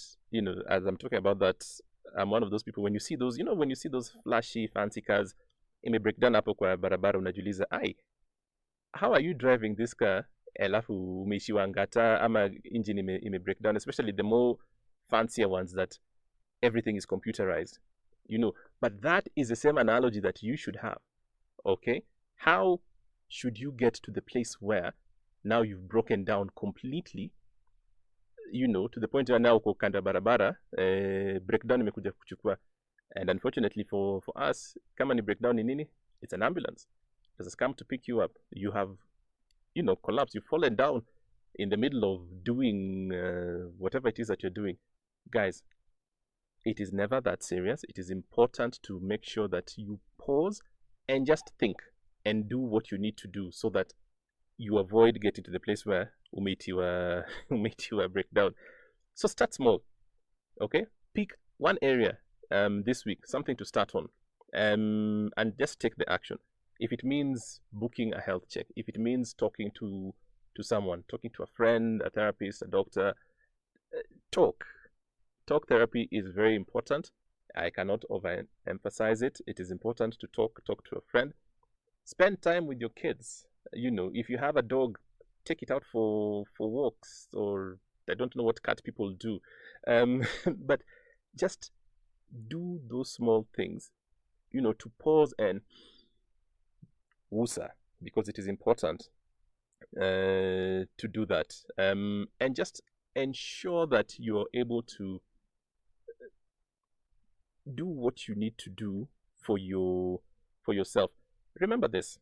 S9: as I'm talking about that, I'm one of those people, when you see those flashy fancy cars ime breakdown hapo kwa barabara, unajiuliza, how are you driving this car alafu umeishiwa ngata ama engine ime breakdown, especially the more fancier ones that everything is computerized, but that is the same analogy that you should have. Okay, how should you get to the place where now you've broken down completely, to the point where now uko kanda barabara, breakdown imekuja kuchukua. And unfortunately for us, kama ni breakdown ni nini, it's an ambulance. It has come to pick you up. You have collapsed, you've fallen down in the middle of doing whatever it is that you're doing. Guys, it is never that serious. It is important to make sure that you pause and just think and do what you need to do, so that you avoid getting to the place where umeitiwa breakdown. So start small. Okay, pick one area this week, something to start on, and just take the action. If it means booking a health check, if it means talking to someone, talking to a friend, a therapist, a doctor, talk therapy is very important. I cannot overemphasize it. It is important to talk to a friend. Spend time with your kids. If you have a dog, take it out for walks, or I don't know what cat people do, but just do those small things, to pause and wusa, because it is important to do that, and just ensure that you're able to do what you need to do for yourself. Remember this: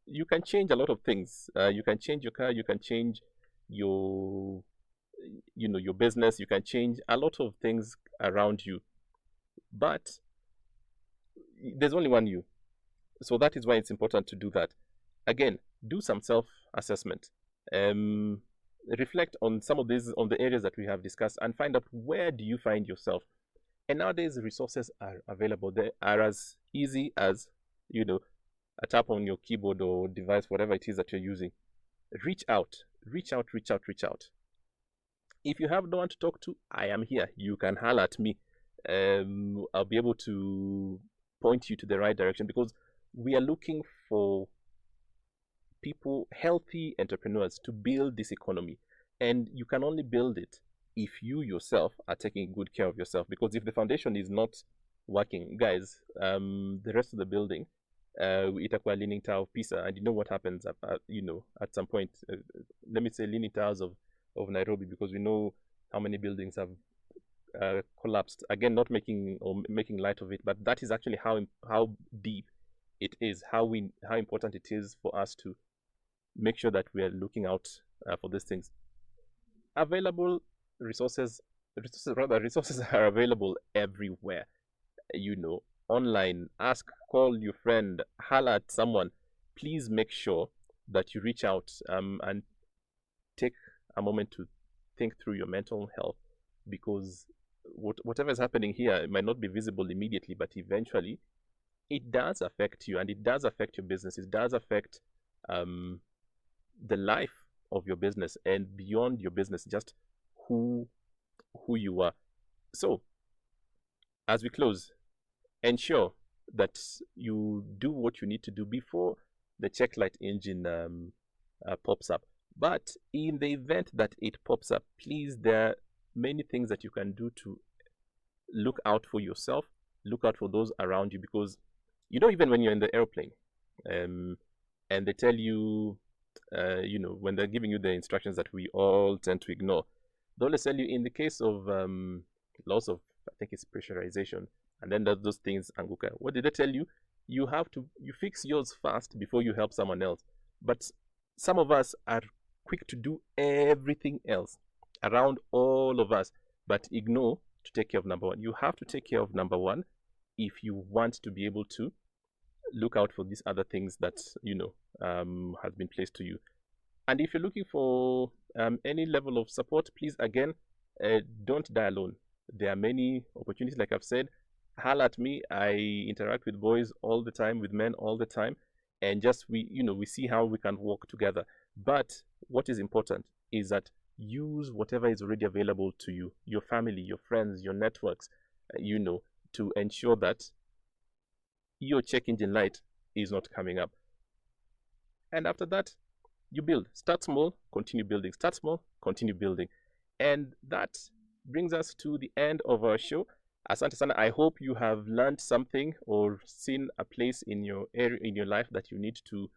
S9: you can change a lot of things. You can change your car, you can change your business, you can change a lot of things around you, but there's only one you. So that is why it's important to do that. Again, do some self-assessment. Reflect on some of these, on the areas that we have discussed, and find out where do you find yourself. And nowadays, resources are available. They are as easy as, a tap on your keyboard or device, whatever it is that you're using. Reach out. If you have no one to talk to, I am here. You can holler at me. I'll be able to point you to the right direction, because we are looking for people, healthy entrepreneurs, to build this economy. And you can only build it if you yourself are taking good care of yourself. Because if the foundation is not working, guys, the rest of the building, itakuwa leaning tower of Pisa. And you know what happens at some point, let me say leaning towers of Nairobi, because we know how many buildings have collapsed. Again, not making light of it, but that is actually how deep it is, how important it is for us to make sure that we are looking out for these things. Available resources are available everywhere. Online, call your friend, holler at someone. Please make sure that you reach out and take a moment to think through your mental health, because whatever is happening here, it might not be visible immediately, but eventually it does affect you, and it does affect your business. It does affect the life of your business, and beyond your business, just who you are. So as we close, ensure that you do what you need to do before the check light engine pops up. But in the event that it pops up, please, there are many things that you can do to look out for yourself, look out for those around you, because even when you're in the airplane and they tell you, when they're giving you the instructions that we all tend to ignore, they'll tell you in the case of loss of, I think it's pressurization, and then those things, Anguka. What did they tell you? You fix yours fast before you help someone else. But some of us are quick to do everything else around all of us, but ignore to take care of number one. You have to take care of number one if you want to be able to look out for these other things that has been placed to you. And if you're looking for any level of support, please, again, don't die alone. There are many opportunities, like I've said. Holler at me. I interact with boys all the time, with men all the time, and just we see how we can work together. But what is important is that use whatever is already available to you, your family, your friends, your networks, to ensure that your check engine light is not coming up. And after that, you build. Start small, continue building. Start small, continue building. And that brings us to the end of our show. Asante sana. I hope you have learned something or seen a place in your area, in your life, that you need to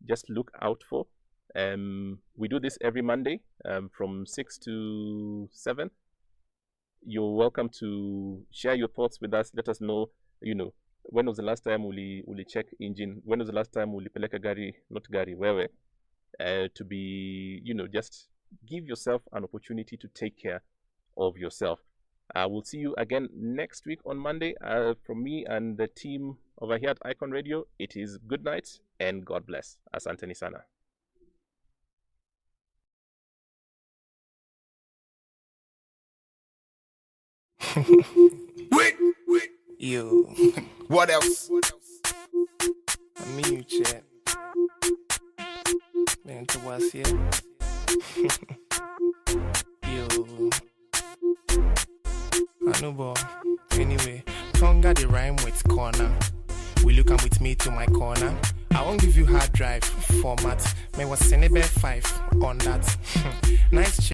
S9: just look out for. We do this every Monday from 6 to 7. You're welcome to share your thoughts with us. Let us know, when was the last time uli check engine? When was the last time uli peleka gari, not gari, wewe? To be, just give yourself an opportunity to take care of yourself. We'll see you again next week on Monday. From me and the team over here at Icon Radio, it is good night and God bless. Asante ni sana.
S5: Wait. Yo. What else?
S13: I mean, you chat. Man, to what's here? Yo. I know, boy. Anyway, Tonga the rhyme with corner. Will you come with me to my corner? I won't give you hard drive format. May was send 5 on that. Nice.